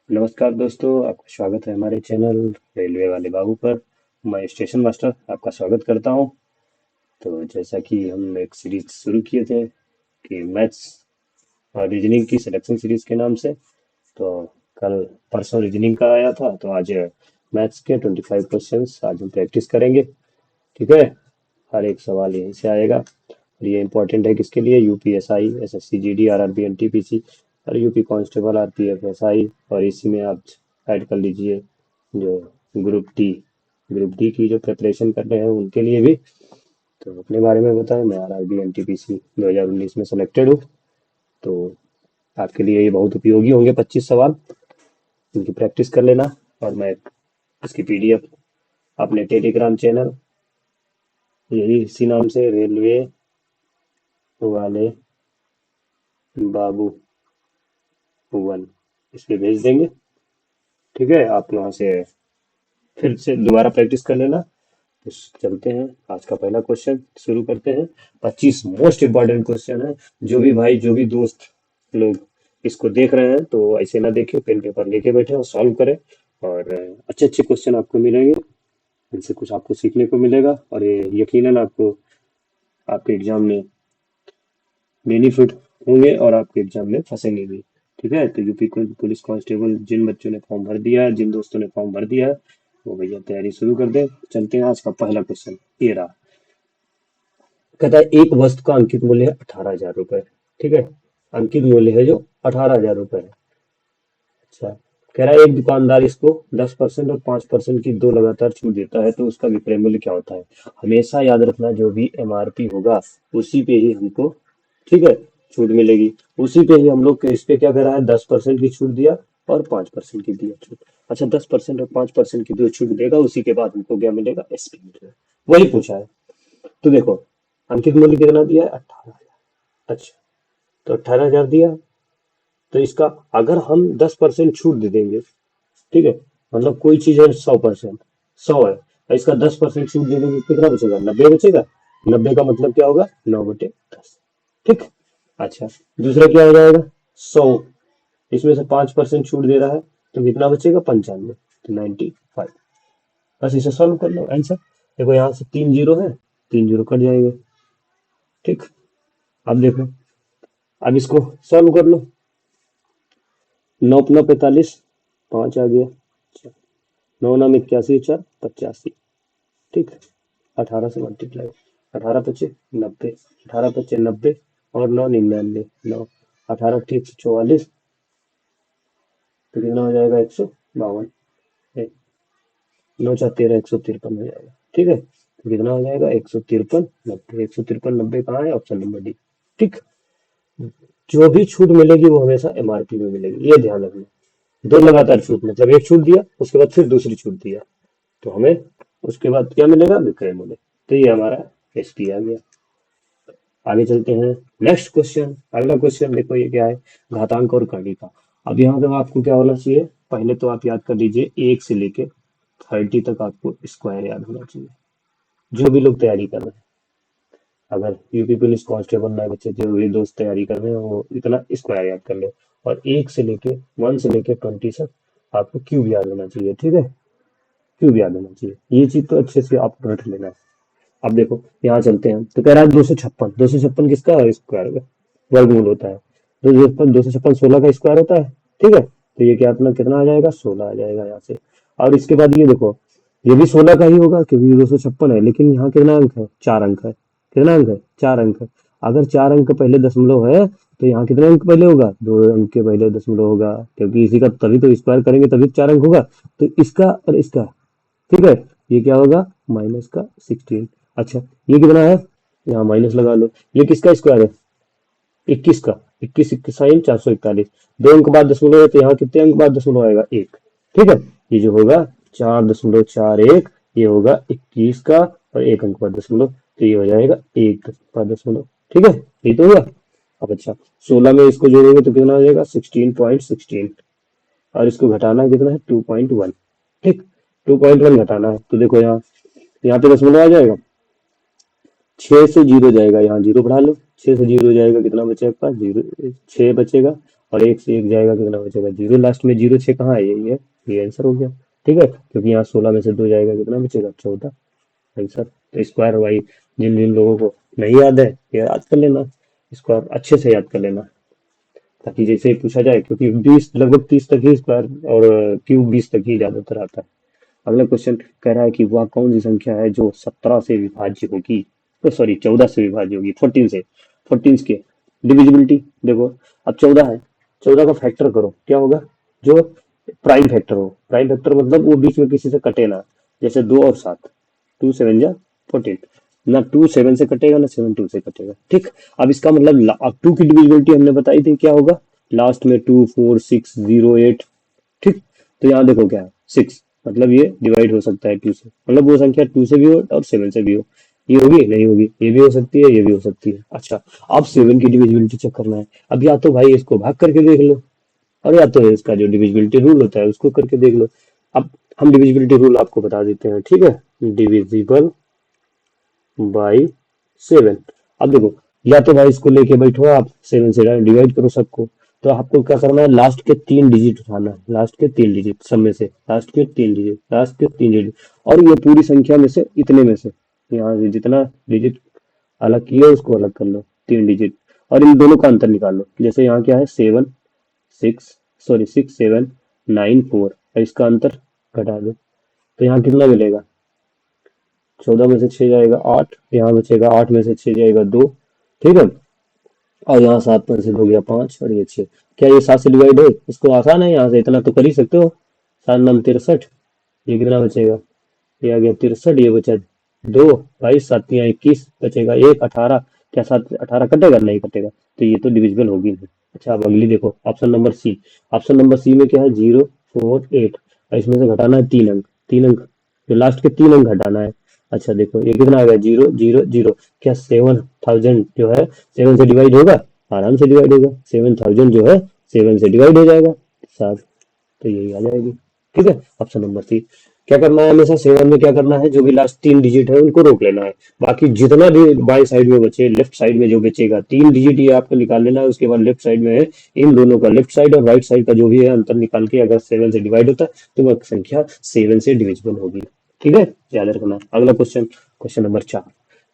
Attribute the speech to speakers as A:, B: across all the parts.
A: नमस्कार दोस्तों, आपका स्वागत है हमारे चैनल रेलवे वाले बाबू पर। मैं स्टेशन मास्टर आपका स्वागत करता हूं। तो जैसा कि हम एक सीरीज शुरू किए थे कि मैथ्स और रीजनिंग की सिलेक्शन सीरीज के नाम से, तो कल परसों रीजनिंग का आया था, तो आज मैथ्स के 25 क्वेश्चंस आज हम प्रैक्टिस करेंगे। ठीक है। हर एक सवाल यहीं से आएगा और ये इंपॉर्टेंट है किसके लिए? UPSI, SSC GD, RRB, NTPC और यूपी कांस्टेबल, आरपीएफ, एसआई। और इसी में आप ऐड कर लीजिए जो ग्रुप डी की जो प्रिपरेशन कर रहे हैं उनके लिए भी। तो अपने बारे में बताएं। मैं आरआरबी एनटीपीसी 2019 में सिलेक्टेड हूँ। तो आपके लिए ये बहुत उपयोगी होंगे 25 सवाल, इनकी प्रैक्टिस कर लेना। और मैं इसकी पीडीएफ अपने टेलीग्राम चैनल, यही इसी नाम से रेलवे वाले बाबू वन, इस पे भेज देंगे। ठीक है, आप वहां से फिर से दोबारा प्रैक्टिस कर लेना। तो चलते हैं, आज का पहला क्वेश्चन शुरू करते हैं। 25 मोस्ट इंपॉर्टेंट क्वेश्चन है। जो भी भाई, जो भी दोस्त लोग इसको देख रहे हैं तो ऐसे ना देखें, पेन पेपर लेके बैठे और सॉल्व करें। और अच्छे अच्छे क्वेश्चन आपको मिलेंगे, इनसे कुछ आपको सीखने को मिलेगा और ये यकीनन आपको आपके एग्जाम में बेनिफिट होंगे और आपके एग्जाम में फंसेंगे भी। ठीक है, तो यूपी पुलिस कांस्टेबल जिन बच्चों ने फॉर्म भर दिया है, जिन दोस्तों ने फॉर्म भर दिया है, वो भैया तैयारी शुरू कर दे। चलते हैं, आज का पहला क्वेश्चन ये रहा। कहता है एक वस्तु का अंकित मूल्य है 18,000 रुपए। ठीक है, अंकित मूल्य है जो 18,000 रुपए है। अच्छा, कह रहा है एक दुकानदार इसको 10% और 5% की दो लगातार छूट देता है, तो उसका विक्रय मूल्य क्या होता है? हमेशा याद रखना, जो भी एमआरपी होगा उसी पे ही हमको, ठीक है, छूट मिलेगी। उसी पे ही हम लोग इस पे क्या करा है, 10% की छूट दिया और 5% की दिया छूट। अच्छा, 10% और 5% की जो छूट देगा उसी के बाद हमको क्या मिलेगा? एसपी मिलेगा। वही पूछा है। तो देखो, अंकित मूल्य कितना दिया है? 18,000। अच्छा, तो 18,000 दिया, तो इसका अगर हम 10% छूट दे देंगे, ठीक है, मतलब कोई चीज है 100%, 100 है और इसका 10% छूट दे देंगे, कितना बचेगा? 90 बचेगा। 90 का मतलब क्या होगा? 9/10। ठीक। अच्छा, दूसरा क्या हो जाएगा? 100, इसमें से 5% छूट दे रहा है, तो कितना बचेगा? 95, तो 95। बस इसे सॉल्व कर लो, आंसर। देखो यहाँ से 3 जीरो है, 3 जीरो कट जाएंगे। ठीक। अब देखो, अब इसको सॉल्व कर लो। 9×9 = 45, 5 आ गया। 9×9 = 81, 4 85। ठीक। 18 से मल्टीप्लाई, 18×5 = 90, 18×5 = 90 और 9 × 99, 9, 18×8 = 144, तो कितना हो जाएगा? 152। 9×4 = 13, 153 हो जाएगा। ठीक है, तो कितना हो जाएगा? 153, 90, 153, 90 कहाँ है? Option number D. ठीक। जो भी छूट मिलेगी वो हमेशा एमआरपी में मिलेगी, ये ध्यान रखना। दो लगातार छूट, मतलब एक छूट दिया उसके बाद फिर दूसरी छूट दिया, तो हमें उसके बाद क्या मिलेगा? विक्रय मूल्य। तो ये हमारा एसपी आ गया। आगे चलते हैं, नेक्स्ट क्वेश्चन। अगला क्वेश्चन देखो, ये क्या है? घातांक और कड़ी का। अब यहाँ पे आपको क्या होना चाहिए? पहले तो आप याद कर लीजिए, 1 से लेके 30 तक आपको स्क्वायर याद होना चाहिए, जो भी लोग तैयारी कर रहे हैं। अगर यूपी पुलिस कांस्टेबल नए बच्चे जो भी दोस्त तैयारी कर रहे हैं, वो इतना स्क्वायर याद कर ले। और 1 से लेके 20 तक आपको क्यूब याद होना चाहिए। ठीक है, क्यूब याद होना चाहिए, ये चीज तो अच्छे से आप रट लेना। अब देखो, यहाँ चलते हैं, तो कह रहा है 256। 256 किसका स्क्वायर होगा? वर्गमूल होता है। 256 16 का स्क्वायर होता है। ठीक है, तो ये क्या अपना कितना आ जाएगा? 16 आ जाएगा यहाँ से। और इसके बाद ये देखो, ये भी 16 का ही होगा क्योंकि 256 है, लेकिन यहाँ कितना अंक है? 4 अंक है। कितना अंक है? 4 अंक है। अगर 4 अंक पहले दशमलव है, तो यहाँ कितने अंक पहले होगा? 2 अंक के पहले दशमलव होगा, क्योंकि इसी का तभी तो स्क्वायर करेंगे, तभी तो 4 अंक होगा। तो इसका और इसका, ठीक है, ये क्या होगा? -16। अच्छा, ये कितना है? यहाँ माइनस लगा लो। ये किसका स्क्वायर है? 21 का। 21 21 साइन 441। 2 अंक बाद दशमलव है, तो यहाँ कितने अंक बाद दशमलव आएगा? 1। ठीक है, ये जो होगा 4.41, ये होगा 21 का, और 1 अंक बाद दशमलव, तो ये हो जाएगा 1 बाद दशमलव। ठीक है, ये तो हुआ। अब अच्छा, 16 में इसको जोड़ेंगे तो कितना हो जाएगा? 16.16, और इसको घटाना कितना है? 2.1। ठीक, 2.1 घटाना है, तो देखो यहाँ, यहाँ पे दशमलव आ जाएगा। 6 से 0 जाएगा, यहाँ 0 बढ़ा लो। 6 से 0 जाएगा, कितना बचेगा? 0, 6 बचेगा। और एक से एक जाएगा, कितना बचेगा, जीरो। लास्ट में जीरो, 6 कहाँ है, ये आंसर हो गया। ठीक है, क्योंकि यहाँ 16 में से 2 जाएगा, कितना बचेगा, 14 आंसर। तो स्क्वायर वाई जिन जिन लोगों को नहीं याद है, ये याद कर लेना, स्क्वायर अच्छे से याद कर लेना, ताकि जैसे ही पूछा जाए, क्योंकि 20 लगभग 30 तक ही स्क्वायर और क्यूब 20 तक ही ज्यादातर आता है। अगला क्वेश्चन कह रहा है कि वह कौन सी संख्या है जो 17 से विभाज्य होगी, तो सॉरी 14 से विभाज्य होगी, 14 से, 14 के डिविजिबिलिटी देखो। अब 14 है, 14 का फैक्टर करो, क्या होगा, जो प्राइम फैक्टर हो। प्राइम फैक्टर मतलब वो बीच में किसी से कटे ना, जैसे 2 और 7, 2 7 जा 14, ना 2 7 से कटेगा, ना 7 2 से कटेगा। ठीक, अब इसका मतलब अब 2 की डिविजिबिलिटी हमने बताई थी, क्या होगा, लास्ट में 2 4 6 0 8। ठीक, तो यहाँ देखो क्या है, 6, मतलब ये डिवाइड हो सकता है 2 से, मतलब वो संख्या 2 से भी हो और 7 से भी हो। ये होगी, नहीं होगी, ये भी हो सकती है, ये भी हो सकती है। अच्छा, अब 7 की डिविजिबिलिटी चेक करना है। अब या तो भाई इसको भाग करके देख लो, और या तो इसका जो डिविजिबिलिटी रूल होता है उसको करके देख लो। अब हम डिविजिबिलिटी रूल आपको बता देते हैं, ठीक है, डिविजिबल बाई 7। अब देखो, या तो भाई इसको लेके बैठो आप, 7 से डिवाइड करो सबको। तो आपको क्या करना है, लास्ट के 3 डिजिट उठाना है, लास्ट के 3 डिजिट सब में से, लास्ट के 3 डिजिट, लास्ट के 3 डिजिट, और ये पूरी संख्या में से इतने में से यहाँ से जितना डिजिट अलग किया उसको अलग कर लो, 3 डिजिट, और इन दोनों का अंतर निकाल लो। जैसे यहाँ क्या है, 7 6, सॉरी 6 7 9 4, और इसका अंतर घटा दो, तो यहाँ कितना मिलेगा, 14 में से 6 जाएगा 8, यहाँ बचेगा 8 में से 6 जाएगा 2। ठीक है, और यहाँ 7 में से 2 गया 5, और ये 6। क्या ये 7 से डिवाइड है, इसको आसान है, यहाँ से इतना तो कर ही सकते हो, 7 नाम 63, ये कितना बचेगा, ये आ गया 63, ये बचा 2, 22 7 या 21 बचेगा 1 18। क्या 7 18 कटेगा, नहीं कटेगा, तो ये तो डिविजिबल होगी नहीं। अच्छा, अब अगली देखो, option number C. Option number C में क्या है, 0 4 8, और इसमें से घटाना है 3 अंक, 3 अंक, जो लास्ट के 3 अंक घटाना है। अच्छा देखो, ये कितना आ गया, 0 0 0। क्या 7000 जो है 7 से डिवाइड होगा, आराम से डिवाइड होगा, 7000 जो है 7 से डिवाइड हो जाएगा, 7, तो यही आ जाएगी। ठीक है, ऑप्शन नंबर सी। क्या करना है, हमेशा 7 में क्या करना है, जो भी लास्ट 3 डिजिट है उनको रोक लेना है, बाकी जितना भी बाई साइड में बचे, लेफ्ट साइड में जो बचेगा 3 डिजिट ये आपको निकाल लेना है। उसके बाद लेफ्ट साइड में है, इन दोनों का लेफ्ट साइड और राइट साइड का जो भी है अंतर निकाल के, अगर 7 से डिवाइड होता है तो वह संख्या 7 से डिविजिबल होगी। ठीक है, याद रखना। अगला क्वेश्चन, क्वेश्चन नंबर 4।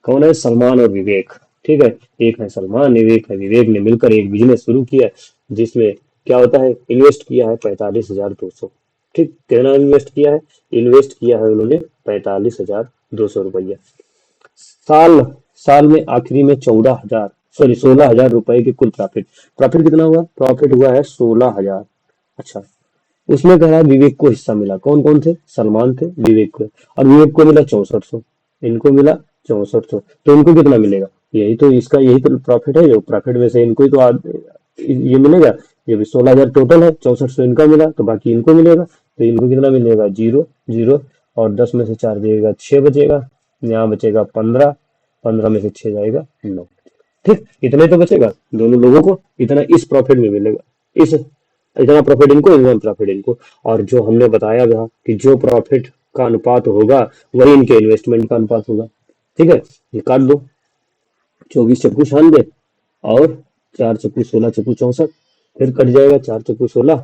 A: कौन है, सलमान और विवेक। ठीक है, एक है सलमान, एक है विवेक, ने मिलकर एक बिजनेस शुरू किया, जिसमें क्या होता है, इन्वेस्ट किया है 45,200। ठीक, कितना इन्वेस्ट किया है, इन्वेस्ट किया है उन्होंने 45,200 रुपया। साल साल में आखिरी में 14,000, सॉरी 16,000 रुपए के कुल प्रॉफिट। प्रॉफिट कितना हुआ, प्रॉफिट हुआ है 16,000। अच्छा, उसमें कह रहा है विवेक को हिस्सा मिला, कौन कौन थे, सलमान थे, विवेक को, और विवेक को मिला 6400, इनको मिला 6400, तो इनको कितना मिलेगा, यही तो इसका, यही तो प्रॉफिट है, जो प्रॉफिट में से इनको ही तो ये मिलेगा। ये भी 16,000 टोटल है, 6400 इनका मिला, तो बाकी इनको मिलेगा, तो इनको कितना मिलेगा, 0 0, और 10 में से 4 जाएगा 6 बचेगा, यहाँ बचेगा 15, 15 में से 6 जाएगा 9। ठीक, इतने तो बचेगा दोनों लोगों को, इतना इस प्रॉफिट में मिलेगा, इस इतना प्रॉफिट इनको, इतना प्रॉफिट इनको। और जो हमने बताया था कि जो प्रॉफिट का अनुपात होगा वही इनके इन्वेस्टमेंट का अनुपात होगा। ठीक है, ये काट दो, 24 चक्कू 96, और 4 चक्कू 16 चक्कू 64, फिर कट जाएगा 4 चक्कू 16,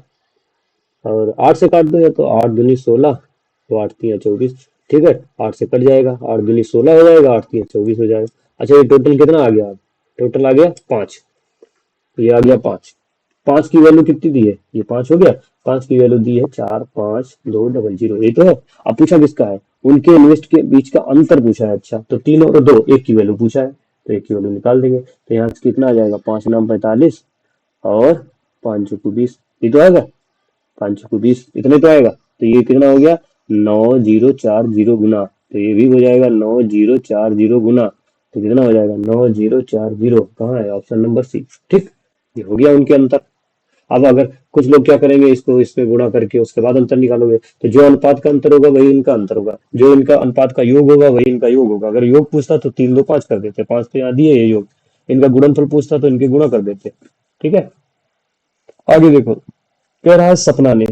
A: और 8 से काट दो, या तो 8 दूनी 16, तो 8 3 24। ठीक है, 8 से कट जाएगा, 8 दूनी 16 हो जाएगा, 8 3 24 हो जाएगा। अच्छा, ये टोटल कितना आ गया, टोटल आ गया 5, ये आ गया 5। 5 की वैल्यू कितनी दी है, ये 5 हो गया, 5 की वैल्यू दी है 4 5 2 0 0, ये तो है। अब पूछा किसका है, उनके इन्वेस्ट के बीच का अंतर पूछा है। अच्छा, तो 3 और 2, 1 की वैल्यू पूछा है, तो 1 की वैल्यू निकाल देंगे, तो यहाँ से कितना आ जाएगा, 5 नाम 45, और 5 चौको 20, ये तो आएगा, 5 चौको 20, इतने तो आएगा। तो ये कितना हो गया, 9040 गुना, तो ये भी हो जाएगा 9040 गुना, तो कितना हो जाएगा, 9040, कहाँ है, ऑप्शन नंबर सी। ठीक, ये हो गया उनके अंतर। अब अगर कुछ लोग क्या करेंगे, इसको इसमें गुणा करके उसके बाद अंतर निकालोगे, तो जो अनुपात का अंतर होगा वही इनका अंतर होगा, जो इनका अनुपात का योग होगा वही इनका योग होगा। अगर योग पूछता तो 3 2 5 कर देते, 5 तो यहाँ दिए ये योग, इनका गुणनफल पूछता तो इनके गुणा कर देते। ठीक है, आगे देखो, कह रहा है सपना ने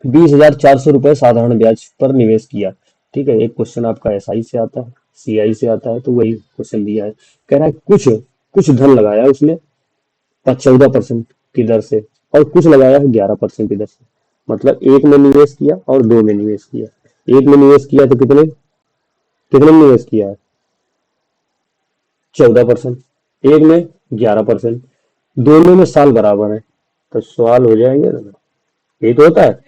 A: 20,400 रुपए साधारण ब्याज पर निवेश किया। ठीक है, एक क्वेश्चन आपका एसआई से आता है, सीआई से आता है, तो वही क्वेश्चन दिया है। कह रहा है कुछ कुछ धन लगाया उसने, 14%, की दर से, और कुछ लगाया है 11% की दर से। मतलब एक में निवेश किया और दो में निवेश किया। एक में निवेश किया तो कितने कितने में निवेश किया है? 14%। एक में 11%। दोनों में साल बराबर है, तो सवाल हो जाएंगे ना। ये तो होता है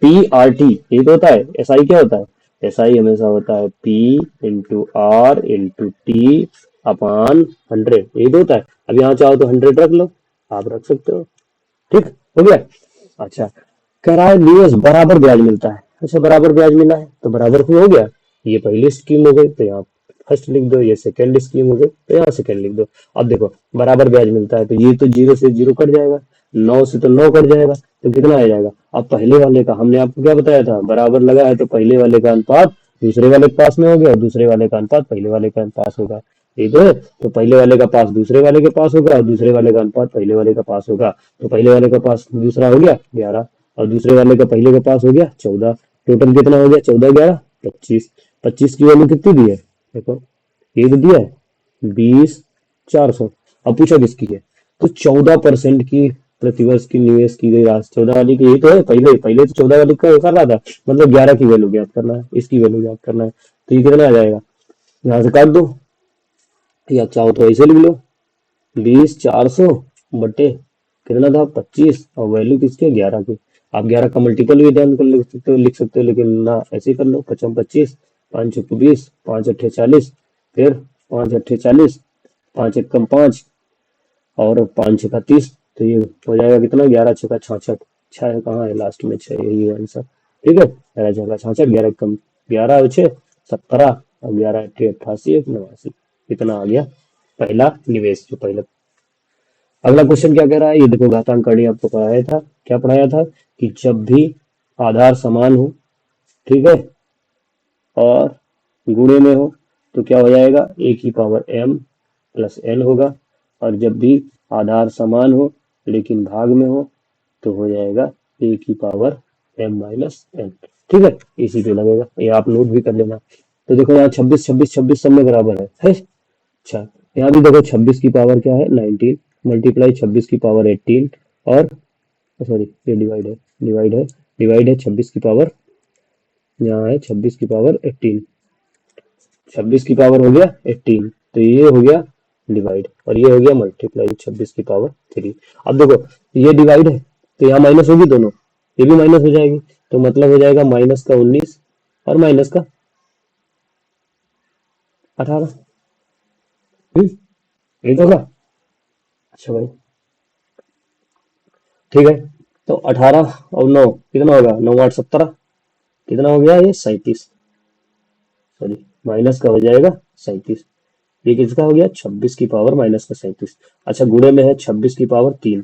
A: PRT, ये तो होता है। SI क्या होता है? SI हमेशा होता है P×R×T अपान 100, ये तो होता है। अब यहाँ चाहो तो 100 रख लो, आप रख सकते हो। ठीक, हो गया। अच्छा, कह रहा है निवेश बराबर ब्याज मिलता है। अच्छा, बराबर ब्याज मिला है तो बराबर क्यों हो गया? ये पहली स्कीम हो गई तो यहाँ फर्स्ट लिख दो, ये सेकंड स्कीम हो गई तो यहाँ सेकंड लिख दो। अब देखो, बराबर ब्याज मिलता है तो ये तो 0 से 0 कट जाएगा, 9 से तो 9 कट जाएगा, तो कितना आ जाएगा? अब पहले वाले का हमने आपको क्या बताया था, बराबर लगा है तो पहले वाले का अनुपात दूसरे वाले के पास में हो गया, और दूसरे वाले का अनुपात पहले वाले का पास होगा। ये तो है, तो पहले वाले का पास दूसरे वाले के पास होगा, और दूसरे वाले का अनुपात पहले वाले का पास होगा। तो पहले वाले का पास दूसरा हो गया 11, और दूसरे वाले का पहले का पास हो गया 14। टोटल कितना हो गया? 14 11 25। 25 की वैल्यू कितनी दी है? देखो, ये तो दिया है 20,400। अब पूछा किसकी है? तो 14% की प्रतिवर्ष की निवेश की गई राशि 14 वाली की, यही तो है। पहले पहले तो 14 वाली का कर रहा था, मतलब 11 की वैल्यू ज्ञात करना है, इसकी वैल्यू ज्ञात करना है। तो ये कितना आ जाएगा? यहाँ से काट दो, या चाहो तो ऐसे लिख लो, 20,400 बटे कितना था 25, और वैल्यू किसकी? 11 की। आप 11 का मल्टीपल भी ध्यान कर लिख सकते हो, लेकिन ना ऐसे ही कर लो। 55 25, 5 चौके 20, 5 अट्ठे 40, फिर 5 अट्ठे 40, 5 एकम 5, और 5 छक्का 30। तो ये हो जाएगा कितना? 11 छक्का 66। छह कहाँ है? लास्ट में 6, यही है आंसर। ठीक है, 11 छक्का 66, 11 कम 11 और 6 17, और 11 अट्ठे 88, 89। कितना आ गया? पहला निवेश जो पहला। अगला क्वेश्चन क्या कह रहा है, ये देखो, घातांक कड़ी आपको पढ़ाया था। क्या पढ़ाया था? कि जब भी आधार समान हो, ठीक है, और गुणे में हो, तो क्या हो जाएगा? a की पावर m प्लस n होगा। और जब भी आधार समान हो लेकिन भाग में हो, तो हो जाएगा a की पावर m माइनस n। ठीक है, इसी पे लगेगा, ये आप नोट भी कर लेना। तो देखो, यहाँ 26 26 26 सब में बराबर है। अच्छा, यहाँ भी देखो, 26 की पावर क्या है? 19 मल्टीप्लाई 26 की पावर 18, और सॉरी, ये डिवाइड है 26 की पावर, यहाँ है 26 की पावर 18। 26 की पावर हो गया 18, तो ये हो गया डिवाइड, और ये हो गया मल्टीप्लाई 26 की पावर 3। अब देखो, ये डिवाइड है तो यहाँ माइनस होगी दोनों, ये भी माइनस हो जाएगी, तो मतलब हो जाएगा माइनस का 19 और माइनस का 18। ये तो होगा। अच्छा भाई, ठीक है, तो 18 और 9 कितना होगा? 9 8 17, कितना हो गया? ये 37। सॉरी, माइनस का हो जाएगा 37। ये किसका हो गया? 26 की पावर माइनस का 37। अच्छा, गुणे में है 26 की पावर 3,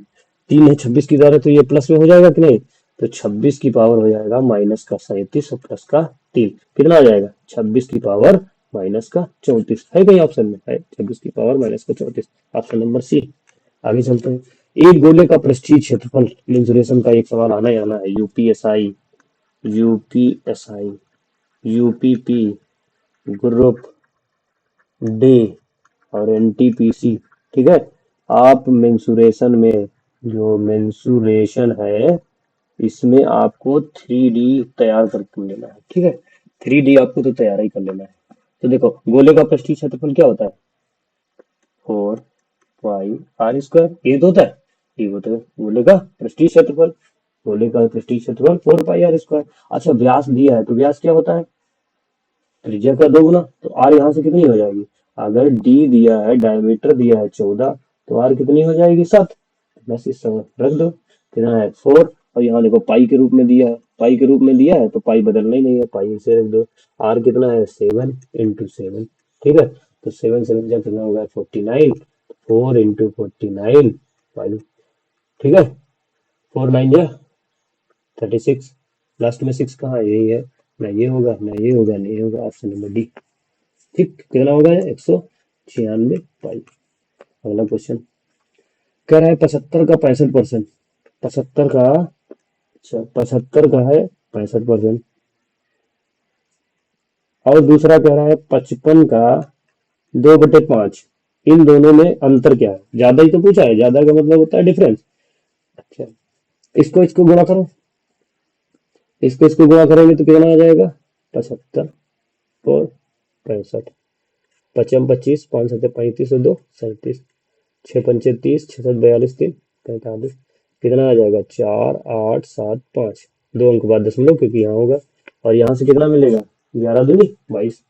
A: 3 है 26 की तरह, तो ये प्लस में हो जाएगा कि नहीं? तो 26 की पावर हो जाएगा माइनस का 37 और प्लस का 3, कितना हो जाएगा? 26 की पावर माइनस का 34। है कहीं ऑप्शन में? है 26 की पावर माइनस का 34, ऑप्शन नंबर सी। आगे चलते हैं। एक गोले का पृष्ठीय क्षेत्रफल मेंसुरेशन का एक सवाल आना ही आना है। UPSI, UPSI, UPP, group day और एनटीपीसी। ठीक है, आप मेंसुरेशन में, जो मेंसुरेशन है, इसमें आपको 3D तैयार करके लेना है। ठीक है, 3D आपको तो तैयार ही कर लेना है। तो देखो, गोले का पृष्ठीय क्षेत्रफल क्या होता है? 4πr²। ये तो होता है, ये होता है गोले का पृष्ठीय क्षेत्रफल। गोले का पृष्ठीय क्षेत्रफल 4πr²। अच्छा, व्यास दिया है तो व्यास क्या होता है? त्रिज्या का दोगुना। तो आर यहाँ से कितनी हो जाएगी? अगर डी दिया है, डायमीटर दिया है 14, तो आर कितनी हो जाएगी? 7। बस इस समय रख दो, कितना है? 4। और यहाँ देखो, पाई के रूप में दिया है, पाई के रूप में दिया है तो पाई बदलना ही नहीं है, पाई से रख दो। आर कितना है? 7 × 7। ठीक है, तो 7 7 जा कितना होगा? 49। 4 × 49 पाई। ठीक है, 4 9 जा 36। लास्ट में 6 कहाँ है? यही है ना, ये होगा ना, ये होगा ना, ये होगा, ऑप्शन नंबर डी। ठीक, कितना होगा? 196 पाई। अगला क्वेश्चन कह रहा है 75 का 65%। 75 का, अच्छा 75 का है 65%, और दूसरा कह रहा है 55 का 2/5। इन दोनों में अंतर क्या है? ज्यादा ही तो पूछा है, ज्यादा का मतलब होता है डिफरेंस। अच्छा, इसको इसको गुणा करो, इसको गुणा करेंगे तो कितना आ जाएगा, 75 और 65, पचम 25, 5 सत्ते 35 और 2 37, 6 पंचे 30, 6 7 42, 3 45, कितना आ जाएगा 4 8 7 5, 2 अंक बाद दशमलव क्योंकि यहाँ होगा, और यहाँ से कितना मिलेगा 11 दूनी 22,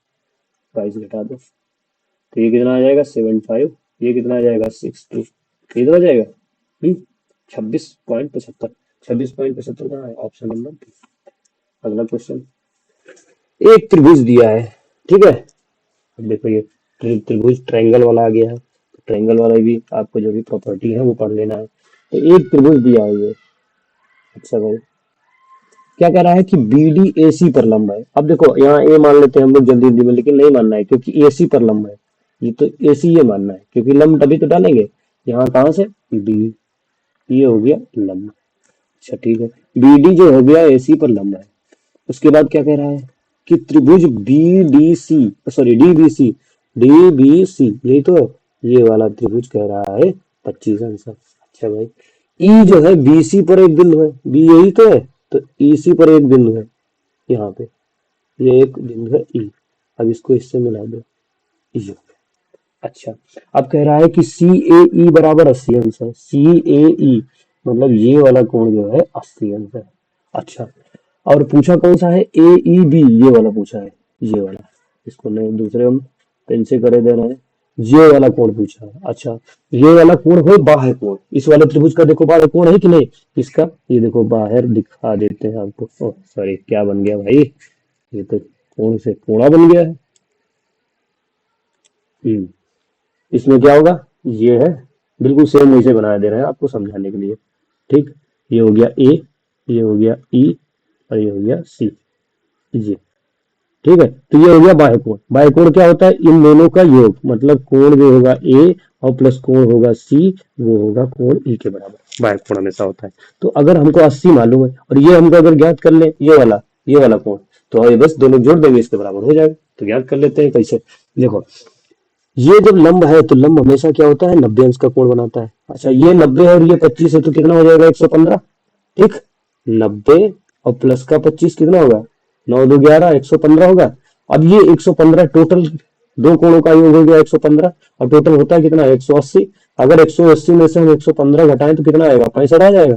A: 22 घटा दो तो ये कितना आ जाएगा 75, ये कितना आ जाएगा 62, कितना आ जाएगा 26.75, 26.75 कहाँ है, ऑप्शन नंबर 2। अगला क्वेश्चन, एक त्रिभुज दिया है, ठीक है। अब देखो ये त्रिभुज ट्रायंगल वाला आ गया है, तो ट्रायंगल वाला भी आपको जो भी प्रॉपर्टी है वो पढ़ लेना है। तो एक त्रिभुज दिया है ये, अच्छा भाई, क्या कह रहा है कि बी डी ए सी पर लंब है। अब देखो यहाँ ए मान लेते हैं हम लोग जल्दी जल्दी में, लेकिन नहीं मानना है क्योंकि ए सी पर लंब है, ये तो ए सी ये मानना है क्योंकि लंब तभी तो डालेंगे। यहाँ कहाँ से डी, ये हो गया लंब, अच्छा ठीक है, बी डी जो हो गया ए सी पर लंब है। उसके बाद क्या कह रहा है कि त्रिभुज B D C, sorry D B C, D B C यही तो है, ये वाला त्रिभुज कह रहा है 25 आंसर। अच्छा भाई, ई जो है बी सी पर एक बिंदु है, बी यही तो है, तो ई सी पर एक बिंदु है, यहाँ पे ये एक बिंदु है ई, अब इसको इससे मिला दो, ई हो गया। अच्छा, अब कह रहा है कि सी ए ई बराबर 80 अंश है, सी ए ई मतलब ये वाला कोण जो है 80 अंश है। अच्छा, और पूछा कौन सा है, ए ई बी, ये वाला पूछा है, ये वाला, इसको नहीं दूसरे हम पेन से करे दे रहे हैं, ये वाला कोण पूछा है। अच्छा, ये वाला कोण हो बाह्य कोण, इस वाले त्रिभुज का देखो बाह्य कोण है कि नहीं, इसका ये देखो बाहर दिखा देते हैं आपको, सॉरी क्या बन गया भाई, ये तो कोण से कोणा बन गया है। इसमें क्या होगा, ये है, बिल्कुल सेम वैसे बनाया दे रहे हैं आपको समझाने के लिए, ठीक। ये हो गया ए, ये हो गया ई, और ये हो गया सी, ये ठीक है। तो ये हो गया बाह्य कोण, बाह्य कोण क्या होता है, इन दोनों का योग, मतलब कोण जो होगा ए और प्लस कोण होगा सी, वो होगा कोण ई के बराबर, बाह्य कोण हमेशा होता है। तो अगर हमको 80 मालूम है और ये हमको अगर ज्ञात कर ले ये वाला कोण, तो ये बस दोनों जोड़ देंगे इसके बराबर हो जाएगा। तो ज्ञात कर लेते हैं कैसे, देखो ये जब लंब है तो लंब हमेशा क्या होता है 90 अंश का कोण बनाता है। अच्छा, ये 90 है और ये 25 है तो कितना हो जाएगा 115, ठीक, 90 और प्लस का 25 कितना होगा, 9 2 11, 115 होगा। अब ये 115 टोटल, दो कोणों का योग हो गया 115, और टोटल होता है कितना 180, अगर 180 में से हम 115 घटाएं तो कितना आएगा 65 आ जाएगा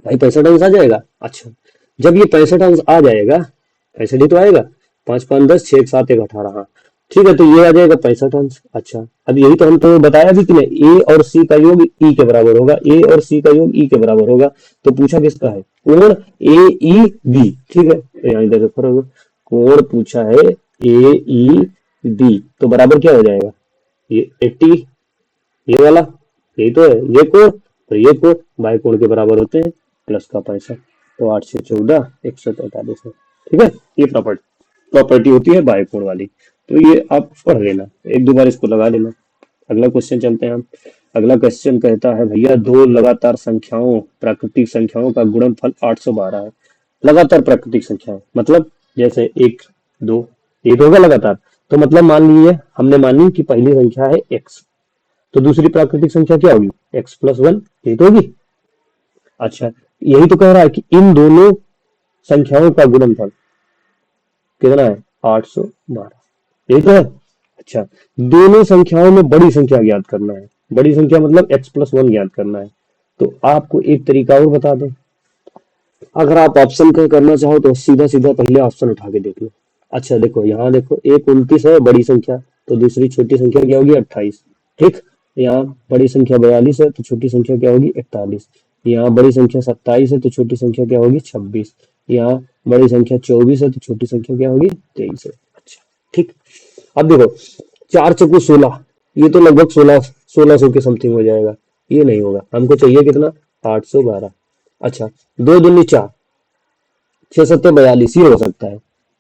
A: भाई, 65 अंश आ जाएगा। अच्छा, जब ये 65 अंश आ जाएगा, 65 ही तो आएगा, 5 5 10, 6 7 1 18, हाँ ठीक है, तो ये आ जाएगा 65 अंश। अच्छा, अब यही तो हम तो बताया भी कि नहीं, ए और सी का योग ई के बराबर होगा, ए और सी का योग ई के बराबर होगा। तो पूछा किसका है, कोण ए ई बी, ठीक है, तो यहाँ इधर देखो कोण पूछा है ए ई बी, तो बराबर क्या हो जाएगा, ये 80, ये वाला यही तो है, ये कोण तो ये कोण बाह्य कोण के बराबर होते हैं, प्लस का 65, तो 8 से 14 143 है, ठीक है। ये प्रॉपर्टी होती है बाह्य कोण वाली, तो ये आप पढ़ लेना, एक दो बार इसको लगा लेना। अगला क्वेश्चन चलते हैं हम। अगला क्वेश्चन कहता है भैया दो लगातार संख्याओं प्राकृतिक संख्याओं का गुणनफल 812 है। लगातार प्राकृतिक संख्याएं मतलब जैसे 1 2, ये तो होगा लगातार, तो मतलब मान लीजिए हमने मानी कि पहली संख्या है x, तो दूसरी प्राकृतिक संख्या क्या होगी x+1, ये तो होगी। अच्छा, यही तो कह रहा है कि इन दोनों संख्याओं का गुणनफल कितना है 812, यही तो है। अच्छा, दोनों संख्याओं में बड़ी संख्या ज्ञात करना है, बड़ी संख्या मतलब x+1 ज्ञात करना है। तो आपको एक तरीका और बता दें, अगर आप ऑप्शन का करना चाहो तो सीधा सीधा पहले ऑप्शन उठा के देख लो। अच्छा देखो, यहाँ देखो एक 29 है बड़ी संख्या, तो दूसरी छोटी संख्या क्या होगी 28, ठीक। यहाँ बड़ी संख्या 42 है तो छोटी संख्या क्या होगी 41, यहाँ बड़ी संख्या 27 है तो छोटी संख्या क्या होगी 26, यहाँ बड़ी संख्या 24 है तो छोटी संख्या क्या होगी 23 है। अच्छा ठीक, अब देखो 4 चक्कू 16, ये तो लगभग 1600 के समथिंग हो जाएगा, ये नहीं होगा, हमको चाहिए कितना 812। अच्छा, 2 दूनी 4, 6 7 42, ये हो सकता है,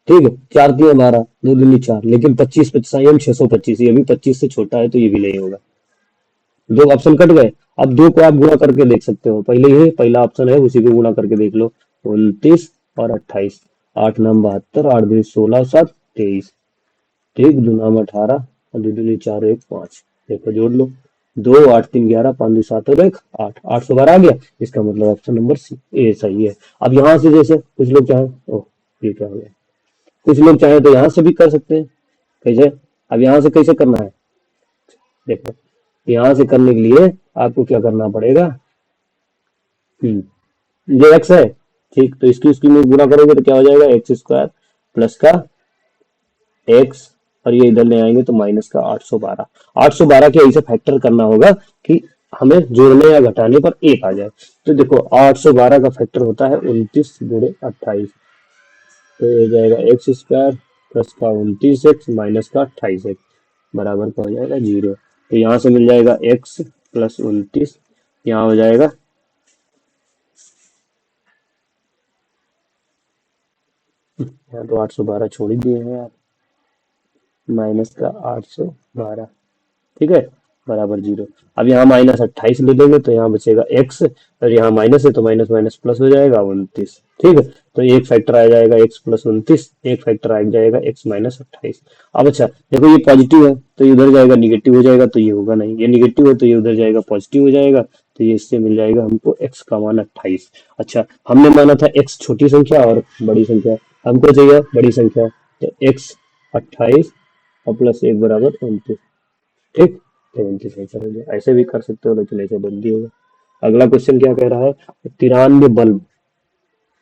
A: ठीक है, 4 3 12, 2 दूनी 4, लेकिन 25 25 625, ये भी 25 से छोटा है तो ये भी नहीं होगा। दो ऑप्शन कट गए, अब दो को आप गुणा करके देख सकते हो, पहले ये पहला ऑप्शन है उसी को गुणा करके देख लो, 29 और 28, 8 9 72, 8 2 16 7 23, ठीक, 2 9 18 और 2 दूनी 4 1 5, देखो जोड़ लो, 2 8 3 11 5 2 7 और 1 8 812 आ गया। इसका मतलब ऑप्शन नंबर सी ए सही है। अब यहाँ से जैसे कुछ लोग चाहे, ओह ये क्या हो गया, कुछ लोग चाहे तो यहाँ से भी कर सकते हैं। कैसे? अब यहाँ से कैसे करना है, देखो यहाँ से करने के लिए आपको क्या करना पड़ेगा, ये एक्स है, ठीक, तो इसकी इसकी में गुना करोगे तो क्या हो जाएगा, एक्स स्क्वायर प्लस का एक्स, और ये इधर ले आएंगे तो माइनस का 812। 812 के ऐसे फैक्टर करना होगा कि हमें जोड़ने या घटाने पर एक आ जाए। तो देखो 812 का फैक्टर होता है 29 × 28, तो ये हो जाएगा एक्स स्क्वायर प्लस का 29x माइनस का 28x बराबर का हो जाएगा 0। तो यहाँ से मिल जाएगा x प्लस 29, यहाँ हो जाएगा यहाँ तो 812 छोड़ ही दिए हैं यार, माइनस का 812, ठीक है, बराबर 0। अब यहाँ माइनस 28 ले लेंगे तो यहाँ बचेगा x, और यहाँ माइनस है तो माइनस माइनस प्लस हो जाएगा 29, ठीक है। तो एक फैक्टर आ जाएगा x प्लस 29, एक फैक्टर आ जाएगा x माइनस 28। अब अच्छा देखो ये पॉजिटिव है तो ये उधर जाएगा निगेटिव हो जाएगा, तो ये होगा नहीं, ये निगेटिव है तो ये उधर जाएगा पॉजिटिव हो जाएगा, तो ये इससे मिल जाएगा हमको x का मान 28। अच्छा हमने माना था x छोटी संख्या और बड़ी संख्या, हमको चाहिए बड़ी संख्या, तो x 28 और प्लस 1 बराबर 29, ठीक, तो 29 आंसर हो गया। ऐसे भी कर सकते हो लेकिन ऐसे जल्दी होगा। अगला क्वेश्चन क्या कह रहा है, 93 बल्ब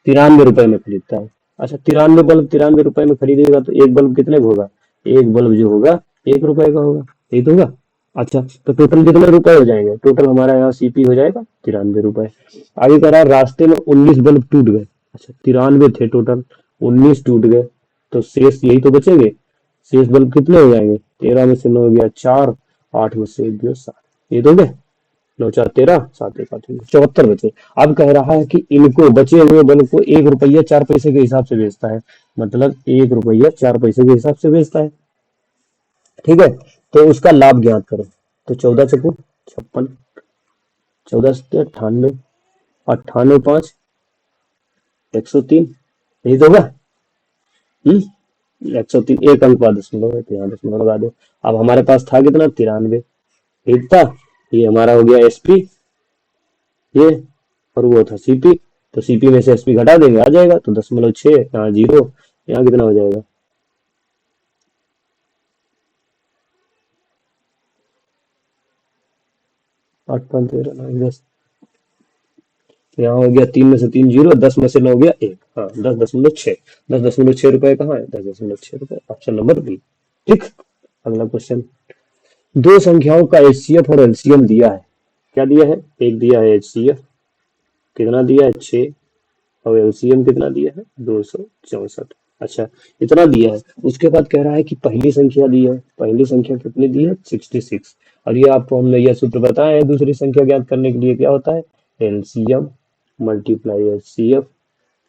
A: 93 रुपए में खरीदता है। अच्छा 93 बल्ब 93 रुपए में खरीदेगा तो एक बल्ब कितने का होगा, एक बल्ब जो होगा 1 रुपए का होगा, यही तो होगा। अच्छा तो टोटल कितने रुपए हो जाएंगे, टोटल हमारा यहाँ सीपी हो जाएगा 93 रुपए। आगे कह रहा है रास्ते में 19 बल्ब टूट गए। अच्छा 93 थे टोटल, 19 टूट गए, तो शेष यही तो बचेंगे, शेष बल्ब कितने हो जाएंगे, 13 में से 9 गया 4, 8 में से 1 गया 7, ये तो हो गए, 9 4 13 7 1 8 74 बचे। अब कह रहा है कि इनको बचे हुए बल्ब को 1 रुपया 4 पैसे के हिसाब से बेचता है, मतलब 1 रुपया 4 पैसे के हिसाब से बेचता है, ठीक है। तो उसका लाभ ज्ञात करो। तो 14 × 56 14 × 98 98 5 103, यही तो होगा। 103 एक अंक बाद दशमलव है तो यहाँ दशमलव लगा दो। अब हमारे पास था कितना 93, ठीक था, ये हमारा हो गया एसपी, ये, और वो था सीपी, तो सीपी में से एसपी घटा देंगे आ जाएगा, तो 0.6 यहाँ 0, यहाँ कितना हो जाएगा 8 5 13 9 10, यहाँ हो गया 3 में से 3 0, 10 में से 9 गया 1, हाँ 10.6, 10.6 रुपए कहाँ है, 10.6 रुपए, ऑप्शन नंबर बी, ठीक। अगला क्वेश्चन, दो संख्याओं का एचसीएफ और एलसीएम दिया है, क्या दिया है, एक दिया है एचसीएफ कितना दिया है 6, और एलसीएम कितना दिया है 264। अच्छा इतना दिया है, उसके बाद कह रहा है कि पहली संख्या दी है, पहली संख्या कितनी दी है 66, और ये आपको हमने यह सूत्र बताया है दूसरी संख्या ज्ञात करने के लिए, क्या होता है एलसीएम मल्टीप्लाई एचसीएफ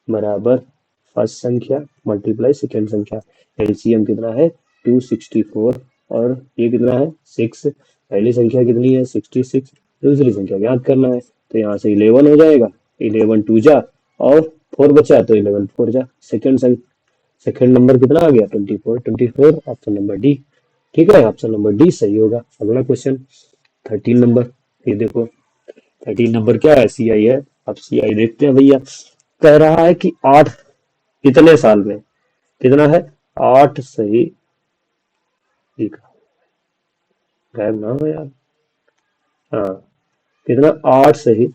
A: बराबर फर्स्ट संख्या मल्टीप्लाई सेकेंड संख्या। एलसीएम कितना है 264, और ये कितना है 6, पहली संख्या कितनी है 66, दूसरी संख्या ज्ञात करना है, तो यहाँ से 11 हो जाएगा, 11 2 जा, और 4 बचा तो 11 4 जा, सेकंड नंबर कितना आ गया 24, 24 ऑप्शन नंबर डी, ठीक है, ऑप्शन नंबर डी सही होगा। अगला क्वेश्चन 13 नंबर, ये देखो 13 नंबर क्या है, सीआई है। अब सीआई देखते हैं भैया, कह रहा है कि 8 कितने साल में, कितना है 8 सही, ठीक, गायब ना हो यार, हाँ कितना 8 सही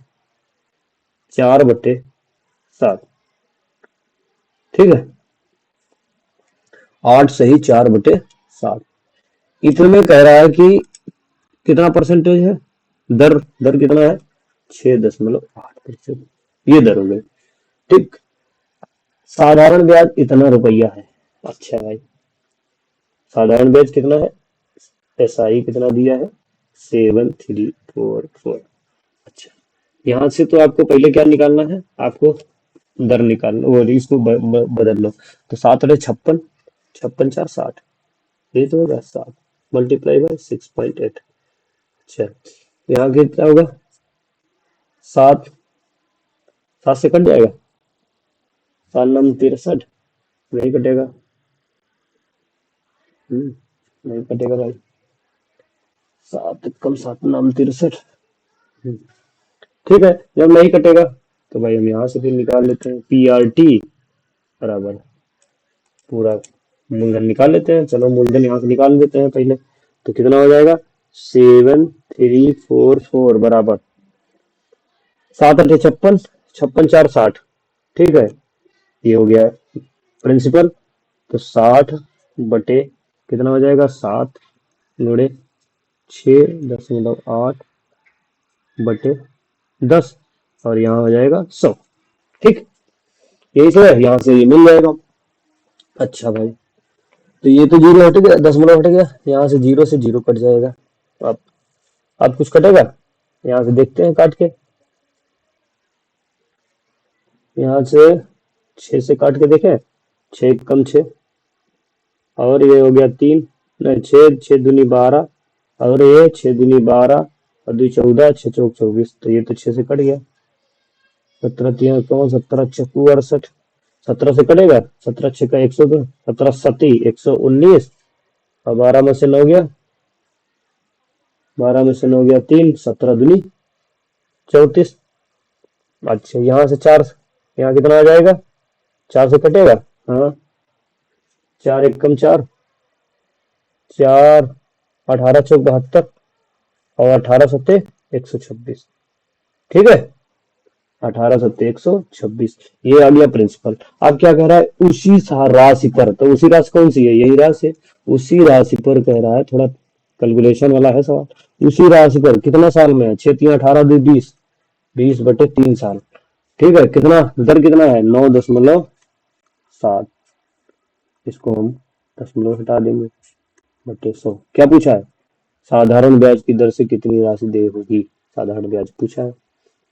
A: 4/7, ठीक है, 8 सही 4/7, इतने कह रहा है कि कितना परसेंटेज है, दर दर कितना है 6.8%, ये दर हो गई, ठीक। साधारण ब्याज इतना रुपया है, अच्छा भाई साधारण ब्याज कितना है, एसआई कितना दिया है 7344, अच्छा यहाँ से तो आपको पहले क्या निकालना है, आपको दर निकालना, वो इसको बदल लो, तो 7 × 56, 56 × 4 = 60, ये तो होगा 7 मल्टीप्लाई बाय 6.8, अच्छा यहाँ कितना होगा 7, 7 से कट जाएगा, 7 9 63, नहीं कटेगा, नहीं कटेगा भाई, सात कम सात नाम 63। ठीक है, जब नहीं कटेगा तो भाई हम यहाँ से फिर निकाल लेते हैं, पी आर टी बराबर पूरा मूलधन निकाल लेते हैं। चलो मूलधन यहाँ से निकाल लेते हैं पहले, तो कितना हो जाएगा 7344 बराबर 7 8 56, 56 4 60। ठीक है, ये हो गया प्रिंसिपल। तो 60 कितना हो जाएगा 7 × 6.8 बटे 10 और यहाँ हो जाएगा 100। ठीक, यही तो है, यहाँ से ये मिल जाएगा। अच्छा भाई, तो ये तो जीरो हट गया, दशमलव हट गया, यहाँ से जीरो कट जाएगा। अब अब कुछ कटेगा, यहाँ से देखते हैं काट के, यहाँ से 6 से काट के देखें, 6 कम 6 और ये हो गया 3, नहीं 6 6 दूनी 12 और ये 6 दूनी 12 और 2 14, 6 चौक 24, तो ये तो 6 से कट गया। 17 3 कौन 17 चक्कू 68, 17 से कटेगा, 17 6 का 102, 17 7 119 और 12 में से 9 गया, 12 में से 9 गया 3, 17 दूनी 34। अच्छा यहाँ से 4, यहाँ कितना आ जाएगा, 4 से कटेगा, हाँ 4 1 कम 4, 4 18 चौक 72 और 18 सत्ते 126। ठीक है, 18 सत्ते 126, ये आ गया प्रिंसिपल। अब क्या कह रहा है, उसी राशि पर, तो उसी राशि कौन सी है, यही राशि है। उसी राशि पर कह रहा है, थोड़ा कैलकुलेशन वाला है सवाल। उसी राशि पर कितना साल में है, 6 3 18 2 20, 20/3 साल। ठीक है, कितना दर कितना है 9.7, इसको हम दशमलव हटा देंगे बटे 100। क्या पूछा है, साधारण ब्याज की दर से कितनी राशि देय होगी, साधारण ब्याज पूछा है।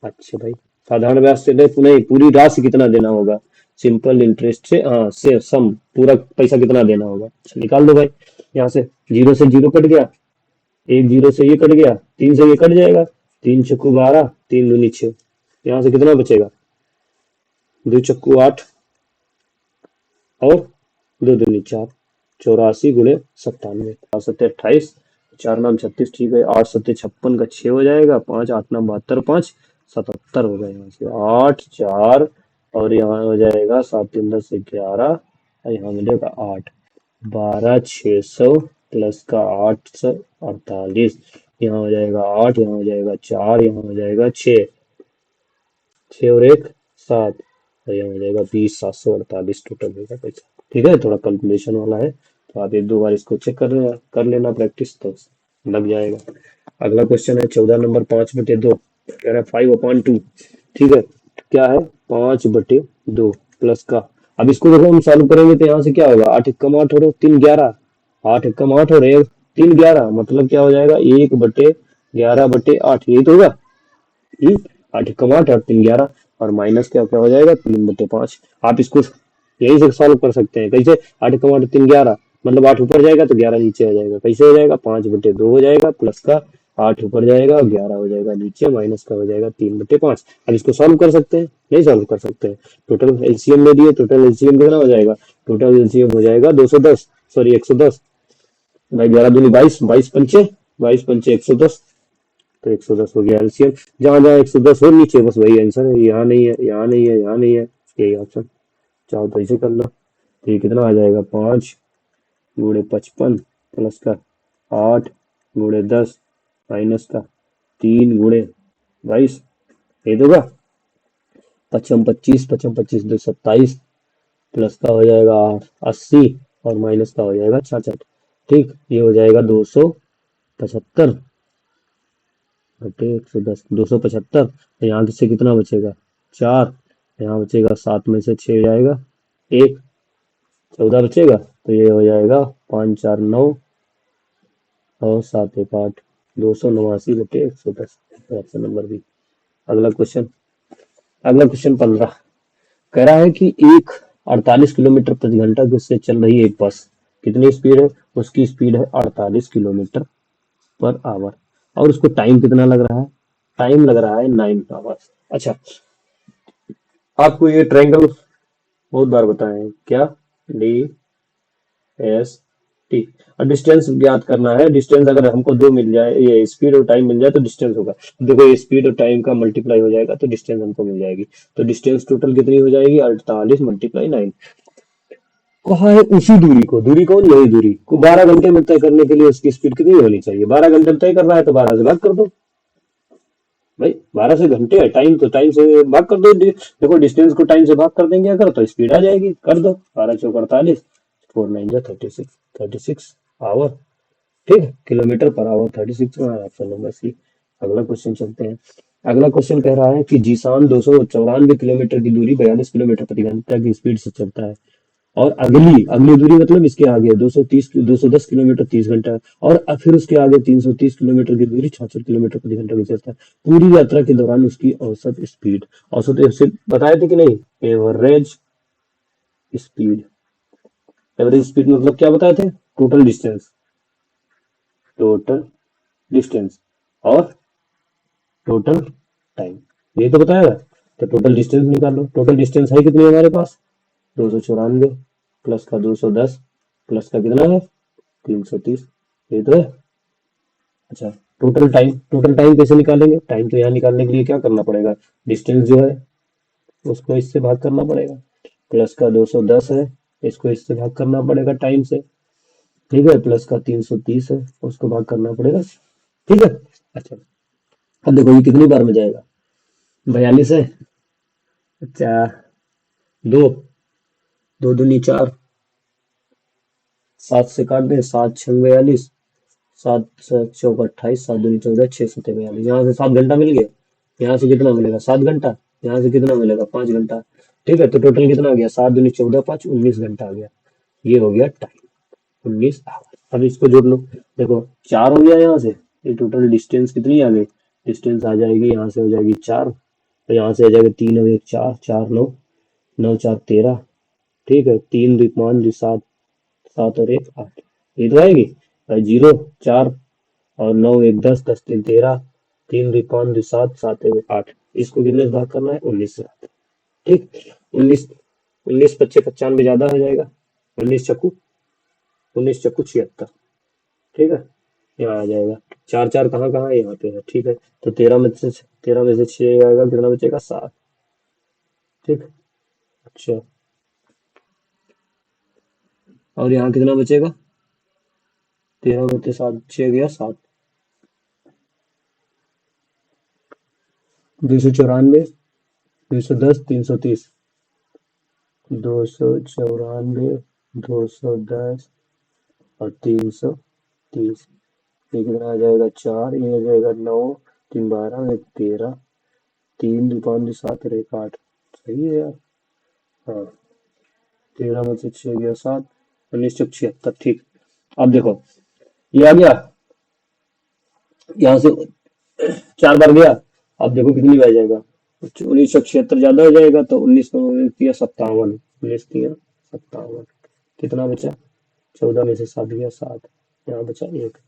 A: अच्छा भाई, साधारण ब्याज से नहीं, पूरी राशि कितना देना होगा, सिंपल इंटरेस्ट से, हाँ से सम, पूरा पैसा कितना देना होगा। अच्छा निकाल दो भाई, यहाँ से जीरो कट गया, एक जीरो से ये कट गया, 3 से ये कट जाएगा, 3 चक्कू 12, 3 दूनी 6, यहाँ से कितना बचेगा, 2 चक्कू 8 और 2 दूनी 4, 84 गुणे 97, 5 सत्ते 28, 4 नाम 36। ठीक है, 8 सत्ते 56 का 6 हो जाएगा, 5 8 नाम 72, 5 77 हो गया, यहाँ से 8 4 और यहाँ हो जाएगा 7 3 10 11 और यहाँ मिलेगा 8, 12 600 प्लस का 848, यहाँ हो जाएगा 8, यहाँ हो जाएगा 4, यहाँ हो जाएगा 6, 6 और 1 7 और यहाँ हो जाएगा 20 748 टोटल होगा पैसा। ठीक है, थोड़ा कैलकुलेशन वाला है, तो आप एक दो बार इसको चेक कर लेना प्रैक्टिस, तो लग जाएगा। अगला क्वेश्चन है 14 नंबर, 5/2 कह रहा है 5/2। ठीक है, क्या है 5/2 प्लस का, अब इसको देखो हम सॉल्व करेंगे तो यहाँ से क्या होगा, 8 1 8 और 3 11, 8 1 8 और 1 3 11, मतलब क्या हो जाएगा 1/11/8, यही तो होगा। 8 एकम 8 और 3 11 और माइनस क्या क्या हो जाएगा 3/5। आप इसको यही से सॉल्व कर सकते हैं, कैसे 8 एकम 8 3 11 मतलब 8 ऊपर जाएगा तो 11 नीचे आ जाएगा, कैसे हो जाएगा 5/2 हो जाएगा, प्लस का 8 ऊपर जाएगा और 11 हो जाएगा नीचे, माइनस का हो जाएगा 3/5। अब इसको सॉल्व कर सकते हैं, नहीं सॉल्व कर सकते हैं, टोटल एलसीएम ले दिए, टोटल एलसीएम कितना हो जाएगा, टोटल एलसीएम हो जाएगा 210, सॉरी 110 भाई, 11 दूनी 22, 22 पंचे 110, तो 110 हो गया एलसीएम। जहां जहां 110 हो नीचे बस वही आंसर है, यहाँ नहीं है, यहाँ नहीं है, यहाँ नहीं है, यही ऑप्शन। चाहो तो ऐसे कर लो, तो ये कितना आ जाएगा 5 × 55 प्लस का 8 × 10 माइनस का 3 × 22, ये तो होगा 55 55 25 2 27 प्लस का हो जाएगा 80 और माइनस का हो जाएगा 66। ठीक, ये हो जाएगा 275 बटे 110, 275। तो यहाँ से कितना बचेगा 4, यहाँ बचेगा 7 में से 6 जाएगा 1, 14 बचेगा, तो ये हो जाएगा 5 4 9 और 7 1 8, 289/110, ऑप्शन नंबर बी। अगला क्वेश्चन, अगला क्वेश्चन 15 कह रहा है कि एक 48 किलोमीटर प्रति घंटा से चल रही एक बस, कितनी स्पीड है, उसकी स्पीड है 48 किलोमीटर पर आवर और उसको टाइम कितना लग रहा है, टाइम लग रहा है 9 आवर्स। अच्छा, आपको ये ट्रायंगल बहुत बार बताए हैं, क्या डी एस ठीक। और डिस्टेंस ज्ञात करना है। डिस्टेंस अगर हमको दो मिल जाए, ये स्पीड और टाइम मिल जाए तो डिस्टेंस होगा। देखो ये स्पीड और टाइम का मल्टीप्लाई हो जाएगा तो डिस्टेंस हमको मिल जाएगी। तो डिस्टेंस टोटल कितनी हो जाएगी, 48 मल्टीप्लाई 9। कहा है उसी दूरी को, दूरी कौन, यही दूरी को 12 घंटे में तय करने के लिए उसकी स्पीड कितनी होनी चाहिए। 12 घंटे में तय कर रहा है तो 12 से भाग कर दो भाई। 12 से घंटे है, टाइम तो टाइम से भाग कर दो। देखो डिस्टेंस को टाइम से भाग कर देंगे अगर तो स्पीड आ जाएगी। कर दो 12 चौक 48, 4 9 जा 36, 36 आवर। ठीक है, किलोमीटर पर आवर 36 में ऑप्शन नंबर सी। अगला क्वेश्चन चलते हैं। अगला क्वेश्चन कह रहा है कि जीसान 294 किलोमीटर की दूरी 42 किलोमीटर प्रति घंटा की स्पीड से चलता है। और अगली अगली दूरी मतलब इसके आगे 210 किलोमीटर 30 घंटा। और फिर उसके आगे 330 किलोमीटर की दूरी 66 किलोमीटर प्रति घंटा की चलता है। पूरी यात्रा के दौरान उसकी औसत स्पीड बताए थे कि नहीं। एवरेज स्पीड, एवरेज स्पीड मतलब क्या बताए थे, टोटल डिस्टेंस, टोटल डिस्टेंस और टोटल टाइम, ये तो बताया था। तो टोटल डिस्टेंस निकालो। टोटल डिस्टेंस है कितनी हमारे पास, 294 प्लस का 210 प्लस का कितना है 330, ये तो है। अच्छा, टोटल टाइम कैसे निकालेंगे। टाइम तो यहाँ निकालने के लिए क्या करना पड़ेगा, डिस्टेंस जो है उसको इससे भाग करना पड़ेगा। प्लस का 210 है, इसको इससे भाग करना पड़ेगा टाइम से। ठीक है, प्लस का 330 है, उसको भाग करना पड़ेगा। ठीक है। अच्छा, अब देखो ये कितनी बार में जाएगा, 42 है। अच्छा, दो, दो दूनी चार, 7 से काट दे, 7 6 42, 7 चौक 28, 7 दूनी 14, 6 7 42, यहाँ से 7 घंटा मिल गया। यहाँ से कितना मिलेगा 7 घंटा, यहाँ से कितना मिलेगा 5 घंटा। ठीक है, तो टोटल कितना आ गया, 7 दूनी 14 5 19 घंटा आ गया। ये हो गया टाइम, 19 आवर। अब इसको जोड़ लो। देखो 4 हो गया यहाँ से, ये टोटल डिस्टेंस कितनी आ गई, डिस्टेंस आ जाएगी यहाँ से हो जाएगी 4, तो यहाँ से आ जाएगा 3 और 1 4, 4 9, 9 4 13। ठीक है, 3 2 5 2 7, 7 और 1 8, ये तो आएगी। 0 4 और 9 1 10, 10 3 13, 3 2 5 2 7, 7 1 8। इसको कितने से भाग करना है, 19 से। ठीक, 19, 19 पच्चे 95 ज्यादा हो जाएगा। 19 चक्कू 76। ठीक है, यहाँ आ जाएगा। चार चार कहाँ कहाँ है, यहाँ पे है। ठीक है, तो 13 में से 6 आएगा, कितना बचेगा 7। ठीक। अच्छा, और यहाँ कितना बचेगा, 13 में से 7 6 गया 7, 294, 210, 330, 294, 210 और 330। ये कितना आ जाएगा 4, ये आ जाएगा 9, 3 12, 1 13, 3 2 5 2 7 और 1 8। सही है यार। हाँ, 13 में से 6 गया 7, 1976। ठीक। अब देखो ये आ गया, यहाँ से 4 बार गया। अब देखो कितनी बार जाएगा, 1976 ज्यादा हो जाएगा, तो 19 57, कितना बचा, 14 में से 7 गया 7, यहाँ बचा 1।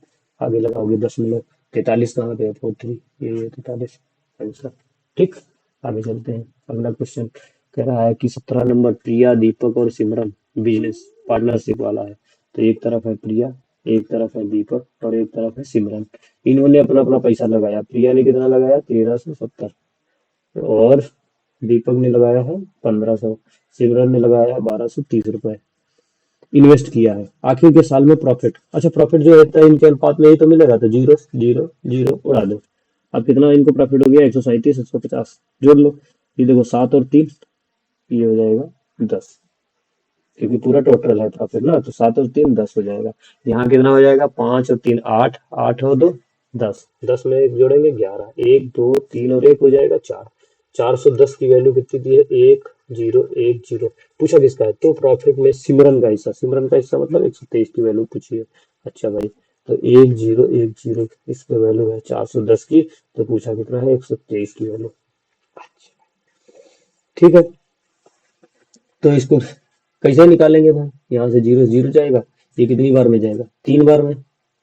A: आगे लगाओगे 10 मिनट, 43 कहाँ पे है, 43, ये 43 आंसर। ठीक। आगे चलते हैं। अगला क्वेश्चन कह रहा है कि 17 नंबर, प्रिया दीपक और सिमरन बिजनेस पार्टनरशिप वाला है। तो एक तरफ है प्रिया, एक तरफ है दीपक और एक तरफ है सिमरन। इन्होंने अपना अपना पैसा लगाया। प्रिया ने कितना लगाया, 1370, और दीपक ने लगाया है 1500, सिमरन ने लगाया है 1230 रुपए इन्वेस्ट किया है। आखिर के साल में प्रॉफिट, अच्छा प्रॉफिट जो होता है इनके अनुपात में ही तो मिलेगा, तो 0 0 0 उड़ा दो। अब कितना इनको प्रॉफिट हो गया, 137 150, जोड़ लो। ये देखो 7 और 3, ये हो जाएगा 10, क्योंकि पूरा टोटल है प्रॉफिट ना, तो 7 और 3 10 हो जाएगा। यहाँ कितना हो जाएगा, 5 और 3 8, 8 और 2 10, 10 में एक जोड़ेंगे 11, 1 2 3 और 1 हो जाएगा 4। 410 की वैल्यू कितनी दी है, 1010। पूछा किसका है, तो प्रॉफिट में सिमरन का हिस्सा, सिमरन का हिस्सा मतलब 123 की वैल्यू पूछी है। अच्छा भाई, तो 1010 इस पे वैल्यू है 410 की, तो पूछा कितना है, 123 की वैल्यू। ठीक है, तो इसको कैसे निकालेंगे भाई, यहाँ से 0 0 जाएगा। ये कितनी बार में जाएगा, 3 बार में।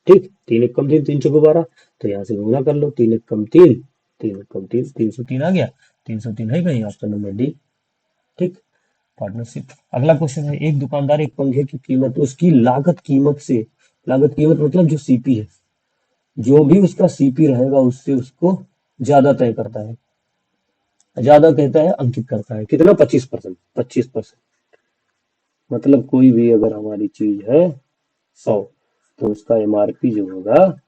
A: ठीक, 3 1 कम 3, 3 चौको 12, तो यहाँ से गुणा कर लो, 3 1 कम 3, 3 1 कम 3, 303 आ गया। 303 है कहीं, ऑप्शन नंबर डी। ठीक। पार्टनरशिप। अगला क्वेश्चन है, एक दुकानदार एक पंखे की कीमत उसकी लागत कीमत से, लागत कीमत मतलब जो सीपी है, जो भी उसका सीपी रहेगा उससे उसको ज्यादा तय करता है, ज्यादा कहता है, अंकित करता है। कितना? 25%। 25%। मतलब कोई भी अगर हमारी चीज है 100, तो उसका एमआरपी जो होगा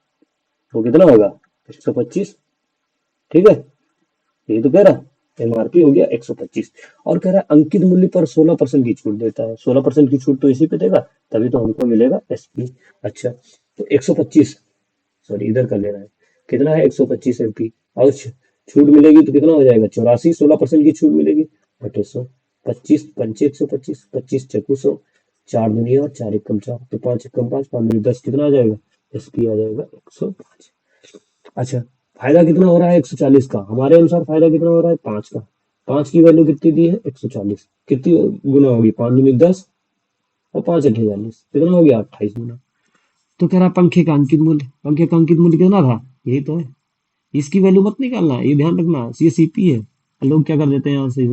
A: वो कितना होगा? 125। ठीक है, यही तो कह रहा है, एमआरपी हो गया 125। और कह रहा है अंकित मूल्य पर 16% की छूट देता है। 16% की छूट तो इसी पे देगा, तभी तो हमको मिलेगा एसपी। अच्छा, तो 125, सॉरी इधर कर लेना है, कितना है? 125 एमपी। और छूट मिलेगी तो कितना हो जाएगा? 84। 16% की छूट मिलेगी, बटे 100। 25 पंचे 125, 25 चक्कू 100, 4 दुनिया 4 एकम 4, तो 5 एकम 5, 5 दूनी 10, कितना आ जाएगा? एसपी आ जाएगा 105। अच्छा, फायदा कितना हो रहा है? 140 का। हमारे अनुसार फायदा कितना हो रहा है? 5 का। 5 की वैल्यू कितनी दी है? 140। कितनी गुना होगी? 5 दूनी 10 और 5 अठे 40, कितना हो गया? 28 गुना। तो कह रहा पंखे का अंकित मूल्य, पंखे का अंकित मूल्य कितना था? यही तो है। इसकी वैल्यू मत निकालना, ये ध्यान रखना, ये सीपी है। लोग क्या कर देते हैं यहाँ से,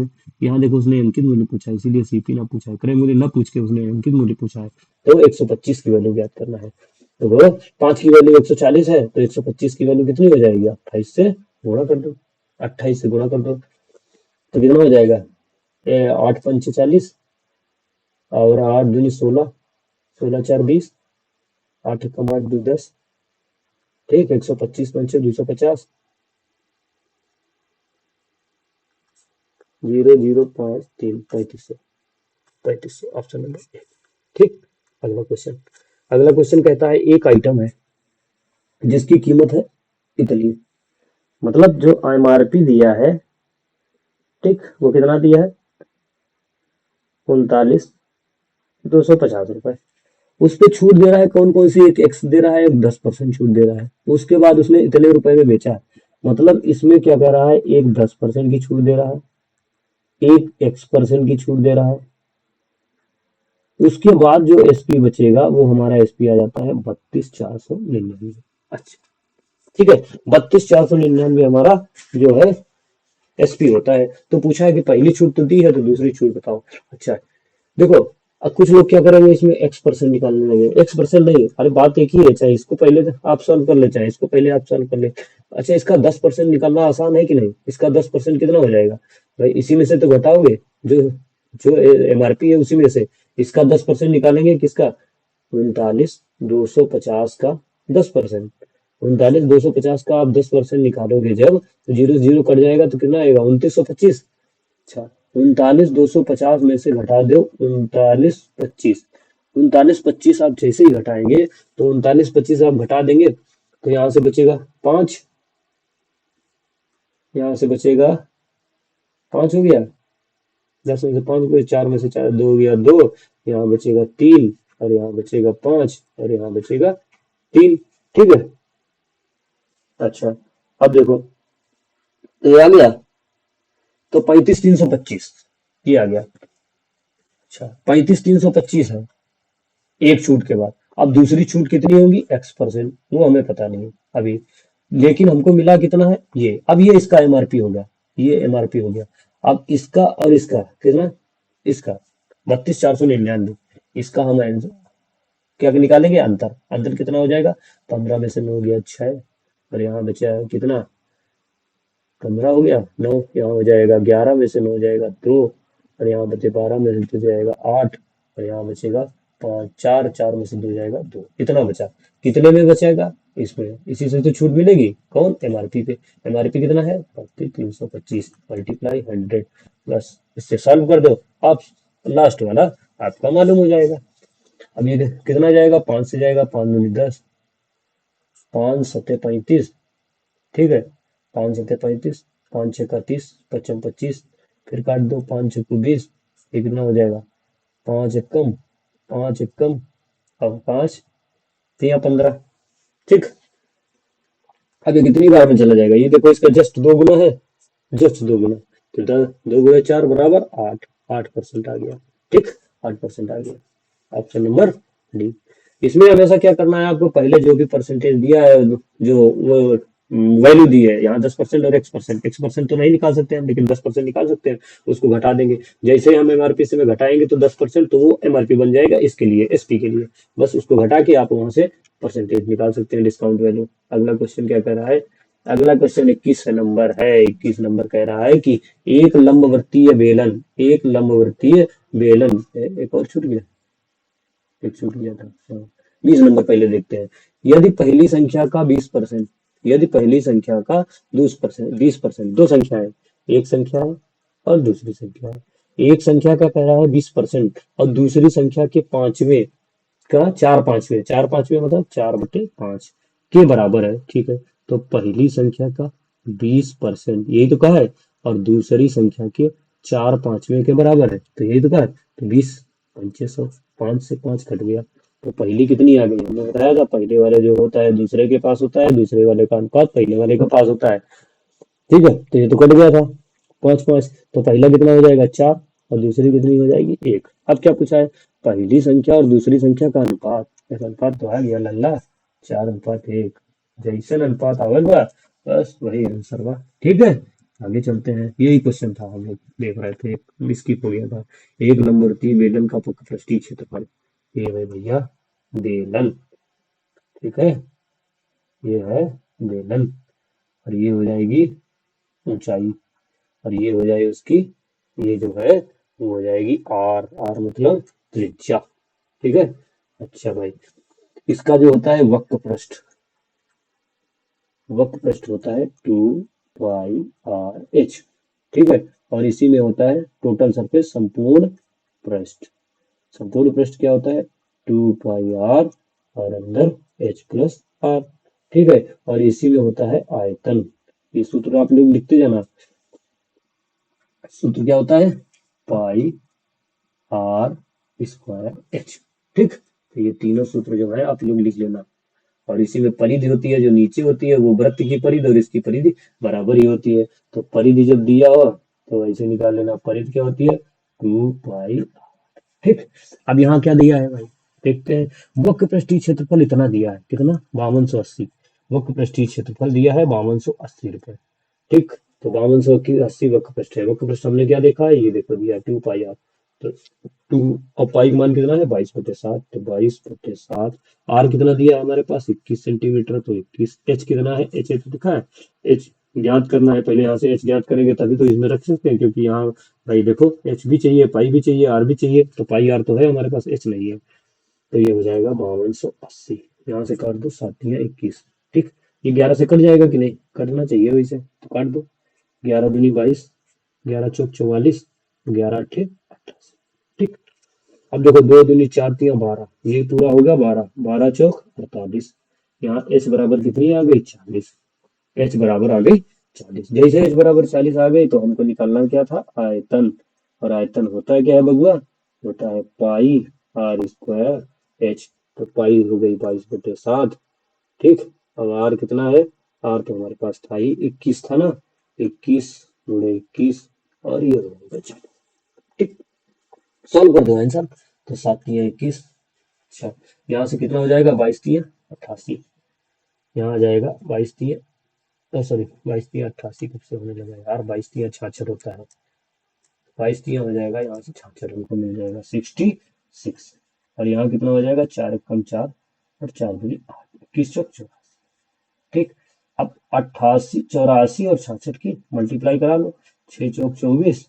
A: यहाँ देखो उसने अंकित मूल्य पूछा है, इसीलिए सीपी ना पूछा है, क्रय मूल्य ना पूछ के उसने अंकित मूल्य पूछा है। तो 125 की वैल्यू ज्ञात करना है। तो वो 5 की वैल्यू 140 है, तो 125 की वैल्यू कितनी हो जाएगी? 28 से गुणा कर दो। 28 से गुणा कर दो तो कितना हो जाएगा? 8 पंचे 40 और 8 दूनी 16, 16 4 20, 8 एकम 8 दो 10। ठीक, 125 पंचे 250, 005 3, 3500। 3500 ऑप्शन नंबर ए। ठीक। अगला क्वेश्चन, अगला क्वेश्चन कहता है एक आइटम है जिसकी कीमत है इतनी, मतलब जो एमआरपी दिया है, ठीक, वो कितना दिया है? 39,250 रुपए। उस पे छूट दे रहा है, कौन कौन सी? एक एक्स दे रहा है, एक 10% छूट दे रहा है। उसके बाद उसने इतने रुपए में बेचा है, मतलब इसमें क्या कर रहा है? एक 10% की छूट दे रहा है, एक X% की छूट दे रहा है। उसके बाद जो एसपी बचेगा वो हमारा एसपी आ जाता है 32,499। अच्छा, ठीक है, 32,499 हमारा जो है एसपी होता है। तो पूछा है कि पहली छूट तो दी है, तो दूसरी छूट बताओ। अच्छा, देखो, अब कुछ लोग क्या करेंगे, इसमें X% निकालने लगे। X% नहीं, अरे बात एक ही है, चाहे इसको पहले आप सॉल्व कर ले, चाहे इसको पहले आप सॉल्व कर ले। अच्छा, इसका 10% निकालना आसान है कि नहीं? इसका 10% कितना हो जाएगा भाई? इसी में से तो घटाओगे, जो जो एमआरपी है उसी में से इसका 10% निकालेंगे। किसका? 39,250 का 10%। 39,250 का आप 10% निकालोगे जब, तो जीरो जीरो कट जाएगा, तो कितना आएगा? 29,125। अच्छा, 39,250 में से घटा दो 39,25। 39,25 आप जैसे ही घटाएंगे, तो 39,25 आप घटा देंगे, तो यहाँ से बचेगा 5, यहाँ से बचेगा 5 हो गया। 10 में से 5 गए, 4 में से 4 2 हो गया 2, यहाँ बचेगा 3, और यहाँ बचेगा 5, और यहाँ बचेगा 3। ठीक है। अच्छा, अब देखो, तो ये आ गया, तो 35,325 ये आ गया। अच्छा, 35,325 है एक छूट के बाद। अब दूसरी छूट कितनी होगी? X%, वो हमें पता नहीं अभी, लेकिन हमको मिला कितना है? ये। अब ये इसका एमआरपी हो गया, ये एमआरपी हो गया। अब इसका और इसका कितना? इसका 32,499, इसका हम क्या निकालेंगे? अंतर। अंतर कितना हो जाएगा? 15 में से 9 गया 6, और यहाँ बचा है कितना? 15 हो गया 9, यहाँ हो जाएगा 11 में से 9 हो जाएगा 2, और यहाँ बचे 12 में से 2 जाएगा 8, और यहाँ बचेगा 5, 4, 4 में से 2 जाएगा 2। कितना बचा? कितने में बचेगा? इसमें। इसी से तो छूट मिलेगी, कौन? एमआरपी पे। एमआरपी कितना है? 32,325 मल्टीप्लाई 100 प्लस, इससे सॉल्व कर दो आप, लास्ट वाला आपका मालूम हो जाएगा। अब ये कितना जाएगा? 5 से जाएगा, 5 दूनी 10, 5 सत्ते 35। ठीक है, 5 सत्ते 35, 5 छः का 30, 55 25, फिर काट दो, 5 छः को 20, ये कितना हो जाएगा? 5 एकम 5 एकम, अब 5 तिया 15। ठीक, अब ये कितनी बार में चला जाएगा? ये देखो, इसका जस्ट दो गुना है, जस्ट दो गुना, तो 2 गुणे 4 बराबर 8, 8% आ गया। ठीक, 8% आ गया, ऑप्शन नंबर डी। इसमें हमेशा क्या करना है आपको? पहले जो भी परसेंटेज दिया है, जो वो वैल्यू दी है, यहाँ 10% और x%, x% तो नहीं निकाल सकते हैं लेकिन 10% निकाल सकते हैं, उसको घटा देंगे। जैसे ही हम एमआरपी से में घटाएंगे तो 10%, तो वो एमआरपी बन जाएगा इसके लिए, एसपी के लिए। बस उसको घटा के आप वहां से परसेंटेज निकाल सकते हैं, डिस्काउंट वैल्यू। अगला क्वेश्चन क्या कह रहा है? अगला क्वेश्चन 21 नंबर है। 21 नंबर कह रहा है कि एक लंबवर्तीय बेलन, एक लंबवर्तीय बेलन, एक और छूट गया, एक छूट गया था, हाँ। 20 नंबर पहले देखते हैं। यदि पहली संख्या का 20%, यदि पहली संख्या का 20%, 20%, दो संख्या है, एक संख्या है और दूसरी संख्या है। एक संख्या का कह रहा है 20% और दूसरी संख्या के पांचवे का 4/5, 4/5 मतलब 4/5 के बराबर है, ठीक है। तो पहली संख्या का 20% यही तो कहा है, और दूसरी संख्या के 4/5 के बराबर है, तो यही तो कहा है। तो 20 पंचे 100, 5 से 5 कट गया, तो पहली कितनी आ गई? हमने बताया था पहले वाले जो होता है दूसरे के पास होता है, दूसरे वाले का अनुपात पहले वाले के पास होता है, ठीक है। तो ये तो कट गया था 5/5, तो पहला कितना हो जाएगा? 4, और दूसरी कितनी हो जाएगी? 1। अब क्या पूछा है? पहली संख्या और दूसरी संख्या का अनुपात। एक अनुपात तो आ गया लल्ला, 4/1। जैसन अनुपात आवल बा, बस वही आंसर बा, ठीक है। आगे चलते हैं, यही क्वेश्चन था हम लोग देख रहे थे, स्किप हो गया था। एक लंबवर्तीय बेलन का पृष्ठीय क्षेत्रफल, ये है भैया बेलन, ठीक है। ये है बेलन, और ये हो जाएगी ऊंचाई, और ये हो जाएगी उसकी, ये जो है वो हो जाएगी आर, आर मतलब त्रिज्या, ठीक है। अच्छा भाई, इसका जो होता है वक्र पृष्ठ, वक्र पृष्ठ होता है 2πr/h, ठीक है। और इसी में होता है टोटल सरफेस, संपूर्ण पृष्ठ। संपूर्ण पृष्ठ क्या होता है? 2πr और अंदर h+r, ठीक है। और इसी में होता है आयतन। ये सूत्र आप लोग लिखते जाना, सूत्र क्या होता है? पाई आर स्क्वायर एच, ठीक। तो ये तीनों सूत्र जो है आप लोग लिख लेना। और इसी में परिधि होती है, जो नीचे होती है वो वृत्त की परिधि, और इसकी परिधि बराबर ही होती है। तो परिधि जब दिया हो तो ऐसे निकाल लेना, परिधि क्या होती है? 2π, ठीक। अब यहाँ क्या दिया है भाई, देखते हैं। वक्र पृष्ठीय क्षेत्रफल इतना दिया है, कितना? 5280। वक्र पृष्ठीय क्षेत्रफल दिया है 5280 रुपए, ठीक। तो 5280 वक्र पृष्ठ है। वक्र पृष्ठ हमने क्या देखा है? ये देखो दिया 2πr, तो 2, और पाई का मान कितना है? 22/7, तो 22/7। आर कितना दिया है हमारे पास? 21 सेंटीमीटर, तो 21। एच कितना है? एच एच दिखा है, एच ज्ञात करना है पहले। यहाँ से एच ज्ञात करेंगे तभी तो इसमें रख सकते हैं, क्योंकि यहाँ भाई देखो एच भी चाहिए, पाई भी चाहिए, आर भी चाहिए, तो पाई आर तो है हमारे पास, एच नहीं है। तो ये हो जाएगा 5280। यहाँ से काट दो, 7×21, ठीक। ये 11 से कट जाएगा कि नहीं? कटना चाहिए वैसे, तो काट दो। 11×2 = 22, 11×4 = 44, 11×8 = 88, ठीक। अब देखो 2×2 = 4, 12, ये पूरा हो गया 12, 12×4 = 48। यहाँ एच बराबर कितनी आ गई? 40। एच बराबर आ गई 40। जैसे एच बराबर 40 आ गई तो हमको निकालना क्या था? आयतन। और आयतन होता है क्या है बगुआ? होता है पाई आर स्क्वायर एच। तो पाई हो गई 22/7, ठीक। अब आर कितना है? आर तो हमारे पास था ही 21 था ना, 21 × 21, और ये हो जाएगा 40, ठीक। सॉल्व कर दो आंसर, तो 7×3 = 21। अच्छा, यहाँ से कितना हो जाएगा? 22×3 = 88। यहाँ आ जाएगा 22×3, सॉरी 22×3 = 88 कब से होने लगा यार? 22×3 = 66 होता है, 22×3 हो जाएगा, यहाँ से 66 हमको मिल जाएगा, 66। और यहाँ कितना हो जाएगा? 4×1 = 4, और 4×2 = 8, 21×4 = 84, ठीक। अब 88, 84 और 66 की मल्टीप्लाई करा लो, 6×4 = 24,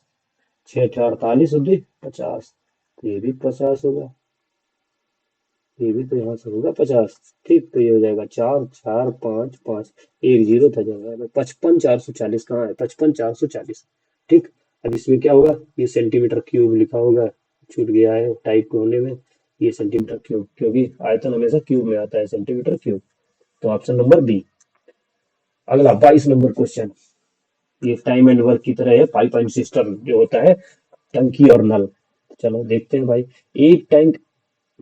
A: 6×8 = 48 और 2 = 50, तो ये भी 50 होगा, ये भी तो यहाँ से होगा 50, ठीक। तो ये हो जाएगा 4, 4, 5, 5, 1 0 था जगह, 55,440 कहाँ है? 55,440, ठीक। अब इसमें क्या होगा? ये सेंटीमीटर क्यूब लिखा होगा, छूट गया है टाइप होने में, ये सेंटीमीटर क्यूब, क्योंकि आयतन हमेशा क्यूब में आता है, सेंटीमीटर क्यूब। तो ऑप्शन नंबर बी। अगला 22 नंबर क्वेश्चन, ये टाइम एंड वर्क की तरह है, पाइप एंड सिस्टम जो होता है, टंकी और नल। चलो देखते हैं भाई। एक टैंक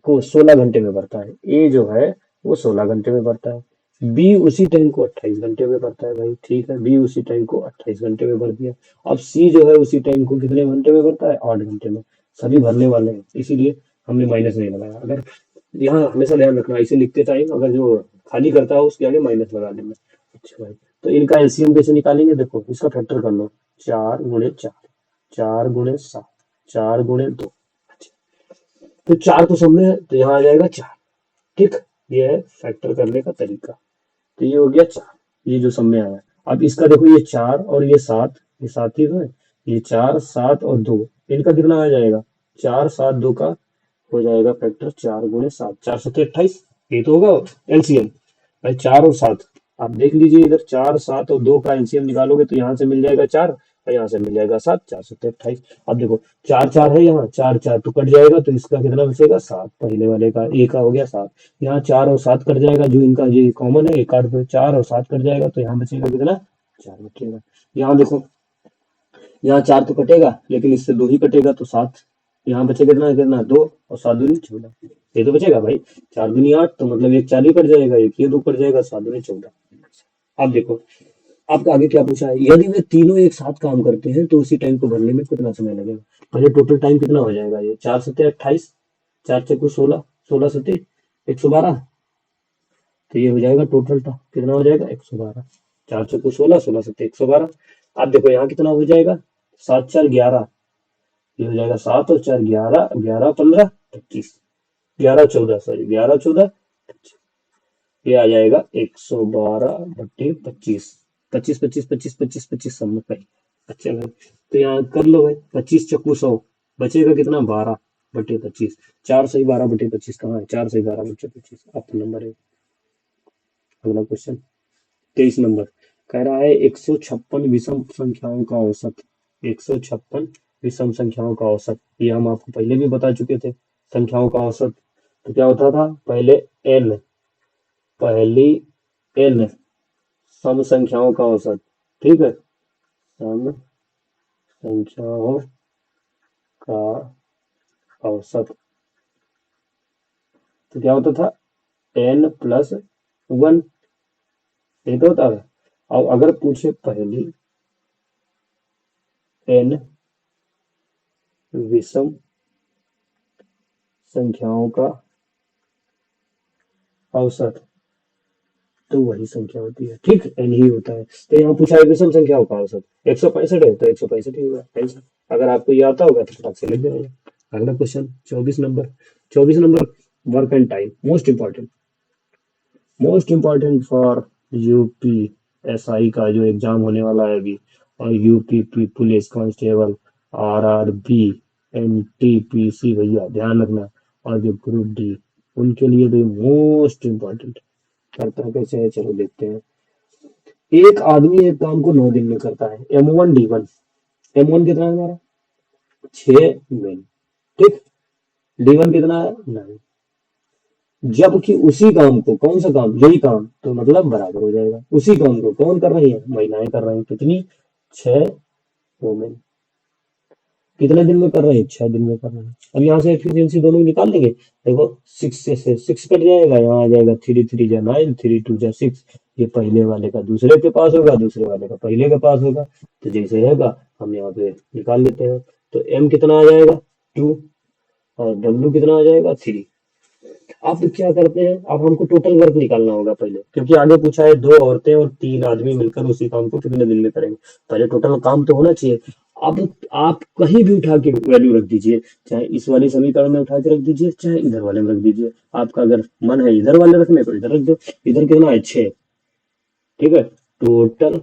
A: को 16 घंटे में भरता है, ए जो है वो 16 घंटे में भरता है, बी उसी टैंक को 28 घंटे में भरता है भाई, ठीक है। बी उसी टैंक को 28 घंटे में भर दिया। अब सी जो है उसी टैंक को कितने घंटे में भरता है? 8 घंटे में। सभी भरने वाले हैं, इसीलिए हमने माइनस नहीं लगाया। अगर यहाँ हमेशा ध्यान रखना, ऐसे लिखते टाइम अगर जो खाली करता हो उसके आगे माइनस लगा देना। अच्छा भाई, तो इनका एलसीएम कैसे निकालेंगे, देखो इसका फैक्टर कर लो, 4 गुणे 4, 4 गुणे 7, 4 गुणे 2। तो 4 तो सब में है तो यहाँ आ जाएगा 4। ठीक, ये है फैक्टर करने का तरीका। तो ये हो गया 4, ये जो सब में आया। अब इसका देखो ये 4 और ये 7, ये 7 ही तो है। ये 4 7 और 2, इनका कितना आ जाएगा, 4 7 2 का हो जाएगा फैक्टर 4 गुणे 7, 4 7 28। ये तो होगा एलसीएम भाई, 4 और 7। आप देख लीजिए इधर 4 7 और 2 का एलसीएम निकालोगे तो यहाँ से मिल जाएगा 4 और यहाँ से मिल जाएगा 7, 4 7 28। अब देखो 4 4 है, यहाँ 4 4 तो कट जाएगा, तो इसका कितना बचेगा 7, पहले वाले का ए का हो गया 7। यहाँ 4 और 7 कट जाएगा, जो इनका ये कॉमन है, एक काट दो, 4 और 7 कट जाएगा, तो यहाँ बचेगा कितना, 4 बचेगा। यहाँ देखो, यहाँ 4 तो कटेगा लेकिन इससे 2 ही कटेगा, तो 7 यहाँ बचेगा, कितना कितना 2 और 7 दूनी 14, ये तो बचेगा भाई। 4 दूनी 8, तो मतलब एक 4 ही कट जाएगा, एक ये 2 कट जाएगा, 7 दूनी 14। अब देखो आपका आगे क्या पूछा है, यदि वे तीनों एक साथ काम करते हैं तो उसी टाइम को भरने में कितना समय लगेगा। पहले टोटल टाइम कितना हो जाएगा, ये 4 7 28, 4 चक्कू 16, 16 7 112। तो ये हो जाएगा टोटल कितना हो जाएगा 112, 4 चक्कू 16, 16 7 112। अब देखो यहाँ कितना हो जाएगा, 7 4 11, ये हो जाएगा 7 और 4 11, 11 15 25, 11 14, सॉरी 11 14 25। ये आ जाएगा 112/25, 25 25 25 25 25 सब में कहीं। अच्छा भाई, तो यहाँ कर लो भाई, 25 चक्कू 100, बचेगा कितना 12/25। 4 सही 12/25 कहाँ है, 4 सही 12/25 आपका नंबर है। अगला क्वेश्चन 23 नंबर, कह रहा है 156 विषम संख्याओं का औसत। 156 विषम संख्याओं का औसत, ये हम आपको पहले भी बता चुके थे। संख्याओं का औसत तो क्या होता था, पहले n, पहली n सम संख्याओं का औसत, ठीक है, सम संख्याओं का औसत। तो क्या होता था, n प्लस 1, ये तो होता है। अब अगर पूछे पहली n विषम संख्याओं का औसत, तो वही संख्या होती है, ठीक, n ही होता है। तो यहाँ पूछा है विषम संख्याओं का औसत, 165 है तो 165 ही होगा आंसर। अगर आपको ये आता होगा तो फटाक से लिख देना। अगला question 24 number, 24 number, work and time, most important, most important for UPSI का जो एग्जाम होने वाला है अभी, और UP police constable, RRB, NTPC, भैया ध्यान रखना, और जो ग्रुप डी, उनके लिए भी मोस्ट इम्पॉर्टेंट। करता है कैसे है, चलो देखते हैं। एक आदमी एक काम को 9 दिन में करता है, M1D1, M1 कितना है हमारा 6 दिन, ठीक, D1 कितना है 9। जबकि उसी काम को, कौन सा काम, यही काम, तो मतलब बराबर हो जाएगा। उसी काम को कौन कर रही है, महिलाएं कर रही हैं, कितनी 6 वोमेन, कितने दिन में कर रहे हैं, 6 दिन में कर रहे हैं। अब यहाँ से एफिशिएंसी दोनों निकाल लेंगे, देखो 6 से 6 कट जाएगा, यहाँ आ जाएगा 3 3 जा 9, 3 2 जा 6। ये पहले वाले का दूसरे के पास होगा, दूसरे वाले का पहले के पास होगा, तो जैसे रहेगा हम यहाँ पे निकाल लेते हैं। तो M कितना आ जाएगा 2 और W कितना आ जाएगा 3। अब क्या करते हैं, अब हमको टोटल वर्क निकालना होगा पहले, क्योंकि आगे पूछा है 2 औरतें और 3 आदमी मिलकर उसी काम को कितने दिन में करेंगे। पहले टोटल काम तो होना चाहिए। अब आप कहीं भी उठा के वैल्यू रख दीजिए, चाहे इस वाले समीकरण में उठा के रख दीजिए, चाहे इधर वाले में रख दीजिए। आपका अगर मन है इधर वाले रखने तो इधर रख दो। इधर कितना है 6, ठीक है, टोटल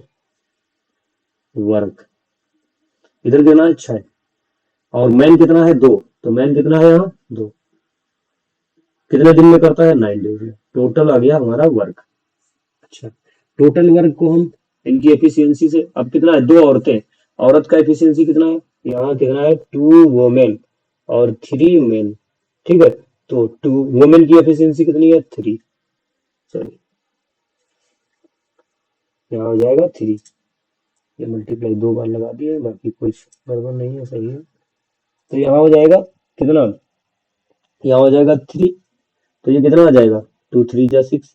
A: वर्क इधर देना है 6, और मैन कितना है 2, तो मैन कितना है यहाँ 2, कितने दिन में करता है 9 डेज में। टोटल आ गया हमारा वर्क। अच्छा, टोटल वर्क को हम इनकी एफिशिएंसी से, अब कितना है 2 औरतें, औरत का एफिशिएंसी कितना है, यहाँ कितना है 2 वोमेन और 3 मेन, ठीक है, तो 2 वोमेन की एफिशिएंसी कितनी है 3, सॉरी यहाँ हो जाएगा 3, ये मल्टीप्लाई 2 बार लगा दिए, बाकी कुछ गड़बड़ नहीं है, सही है। तो यहाँ हो जाएगा कितना, यहाँ हो जाएगा 3, तो ये कितना आ जाएगा 2 3 जा 6,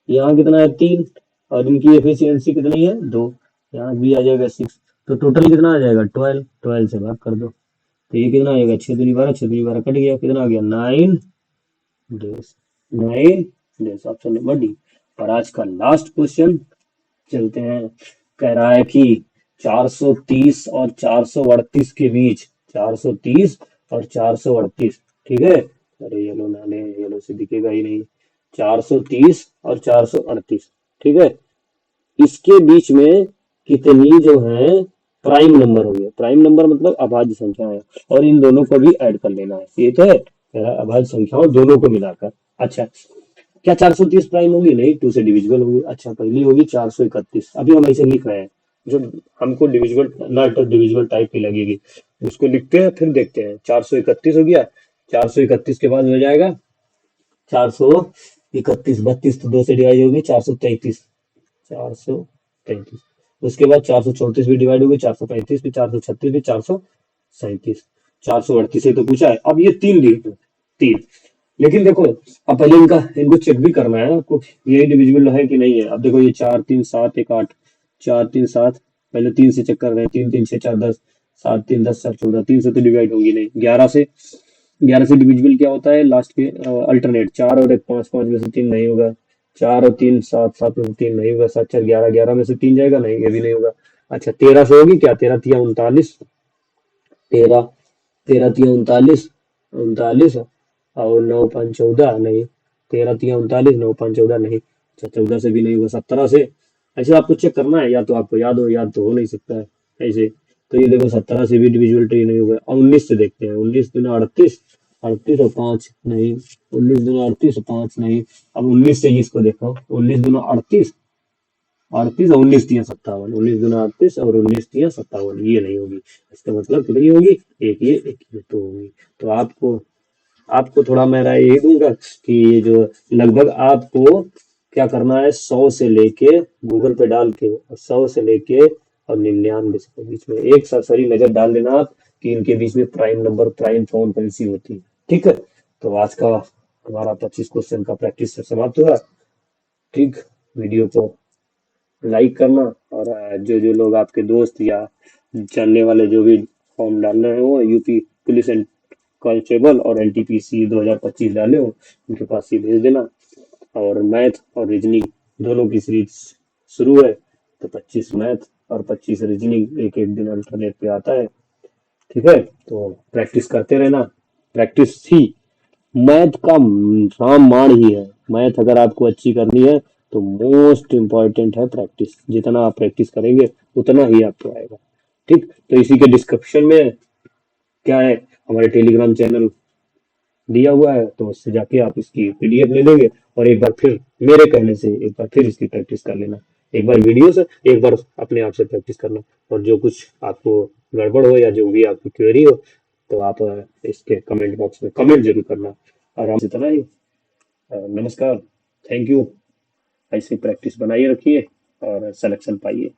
A: यहाँ कितना है 3, और इनकी एफिशिएंसी कितनी है 2, यहाँ भी आ जाएगा 6, तो टोटल कितना आ जाएगा 12, 12 से भाग कर दो, तो ये कितना आएगा 6 दूनी 12, 6 दूनी 12 कट गया, कितना आ गया 9 days, 9 days, option number D. और आज का लास्ट क्वेश्चन चलते हैं। कह रहा है कि 430 और 438 के बीच, 430 और 438, ठीक है। अरे येलो नाले, येलो से दिखेगा ही नहीं। 430 और 438, ठीक है। इसके बीच में कितनी जो है प्राइम नंबर हो गया, प्राइम नंबर मतलब अभाज्य संख्या है, और इन दोनों को भी ऐड कर लेना है, ये तो है, कह रहा है अभाज्य संख्याओं दोनों को मिलाकर। अच्छा, क्या 430 प्राइम होगी? नहीं, 2 से डिविजिबल होगी। अच्छा, पहली होगी 431, अभी हम ऐसे लिख रहे हैं, जो हमको डिविजिबल नॉट डिविजिबल टाइप की लगेगी उसको लिखते हैं, फिर देखते हैं। 431 हो गया, 431 के बाद हो जाएगा 431, 32 तो 2 से डिवाइड होगी, 433, 433। उसके बाद 434 भी डिवाइड होगी, 435 भी, 436 भी, 437, 438 से तो पूछा है। अब ये तीन लिख दो, तीन। लेकिन देखो, अब पहले इनको चेक भी करना है आपको, ये डिविजिबल है कि नहीं है। अब देखो, ये 4 3 7 1 8, 4 3 7, पहले 3 से चेक कर रहे हैं, 3 3 6 4 10, 7 3 10 4 14, 3 से तो डिवाइड होगी नहीं। 11 से, 11 से डिविजिबल क्या होता है लास्ट के अल्टरनेट, 4 और 1 5, 5 में से 3 नहीं होगा, 4 और 3 7, 7 में से 3 नहीं होगा, 7 4 11, 11 में से 3 जाएगा नहीं, ये भी नहीं होगा। अच्छा, 13 से होगी क्या? 13 तिया 39, 13, 13 तिया 39, 39, और 9 5 14 नहीं, 13 तिया 39, 9 5 14 नहीं। अच्छा, 14 से भी नहीं होगा, 17 से। ऐसे आपको चेक करना है, या तो आपको याद हो, याद तो हो नहीं सकता है ऐसे। तो ये देखो, 17 से भी डिविजिबल ट्री नहीं होगा। और 19 से देखते हैं, 19 दूना 38, 38 और 5 नहीं, 19 दूना 38 और 5 नहीं। अब 19 से इसको देखो, 19 दूना 38, 38 और 19 तिया 57, 19 दूना 38 और 19 तिया 57, ये नहीं होगी। इसका मतलब कितनी होगी? एक ये, एक ये, तो होगी। तो आपको आपको थोड़ा मैं राय ये दूंगा कि ये जो लगभग आपको क्या करना है, 100 से लेके, गूगल पे डाल के 100 से लेके और 99 के बीच में एक सरसरी नजर डाल देना आप, कि इनके बीच में प्राइम नंबर, प्राइम फोन कौन सी होती है, ठीक है। तो आज का हमारा 25 क्वेश्चन का प्रैक्टिस से समाप्त हुआ। ठीक, वीडियो को लाइक करना, और जो जो लोग आपके दोस्त या जानने वाले जो भी फॉर्म डालना है, वो यूपी पुलिस एंड कांस्टेबल और एनटीपीसी 2025 डाले हो, उनके पास ही भेज देना। और मैथ और रीजनिंग दोनों की सीरीज शुरू है, तो 25 मैथ और 25 रीजनिंग एक एक दिन अल्टरनेट पे आता है, ठीक है। तो प्रैक्टिस करते रहना, प्रैक्टिस ही मैथ का रामबाण ही है। मैथ अगर आपको अच्छी करनी है, तो मोस्ट इम्पॉर्टेंट है प्रैक्टिस। जितना आप प्रैक्टिस करेंगे, उतना ही आपको आएगा। ठीक, तो इसी के डिस्क्रिप्शन में क्या है, हमारे टेलीग्राम चैनल दिया हुआ है, तो उससे जाके आप इसकी पीडीएफ ले लेंगे, और एक बार फिर मेरे कहने से एक बार फिर इसकी प्रैक्टिस कर लेना। एक बार वीडियो से, एक बार अपने आप से प्रैक्टिस करना। और जो कुछ आपको गड़बड़ हो, या जो भी आपकी क्वेरी हो, तो आप इसके कमेंट बॉक्स में कमेंट जरूर करना। आराम से, इतना ही। नमस्कार, थैंक यू। ऐसी प्रैक्टिस बनाइए रखिए, और सिलेक्शन पाइए।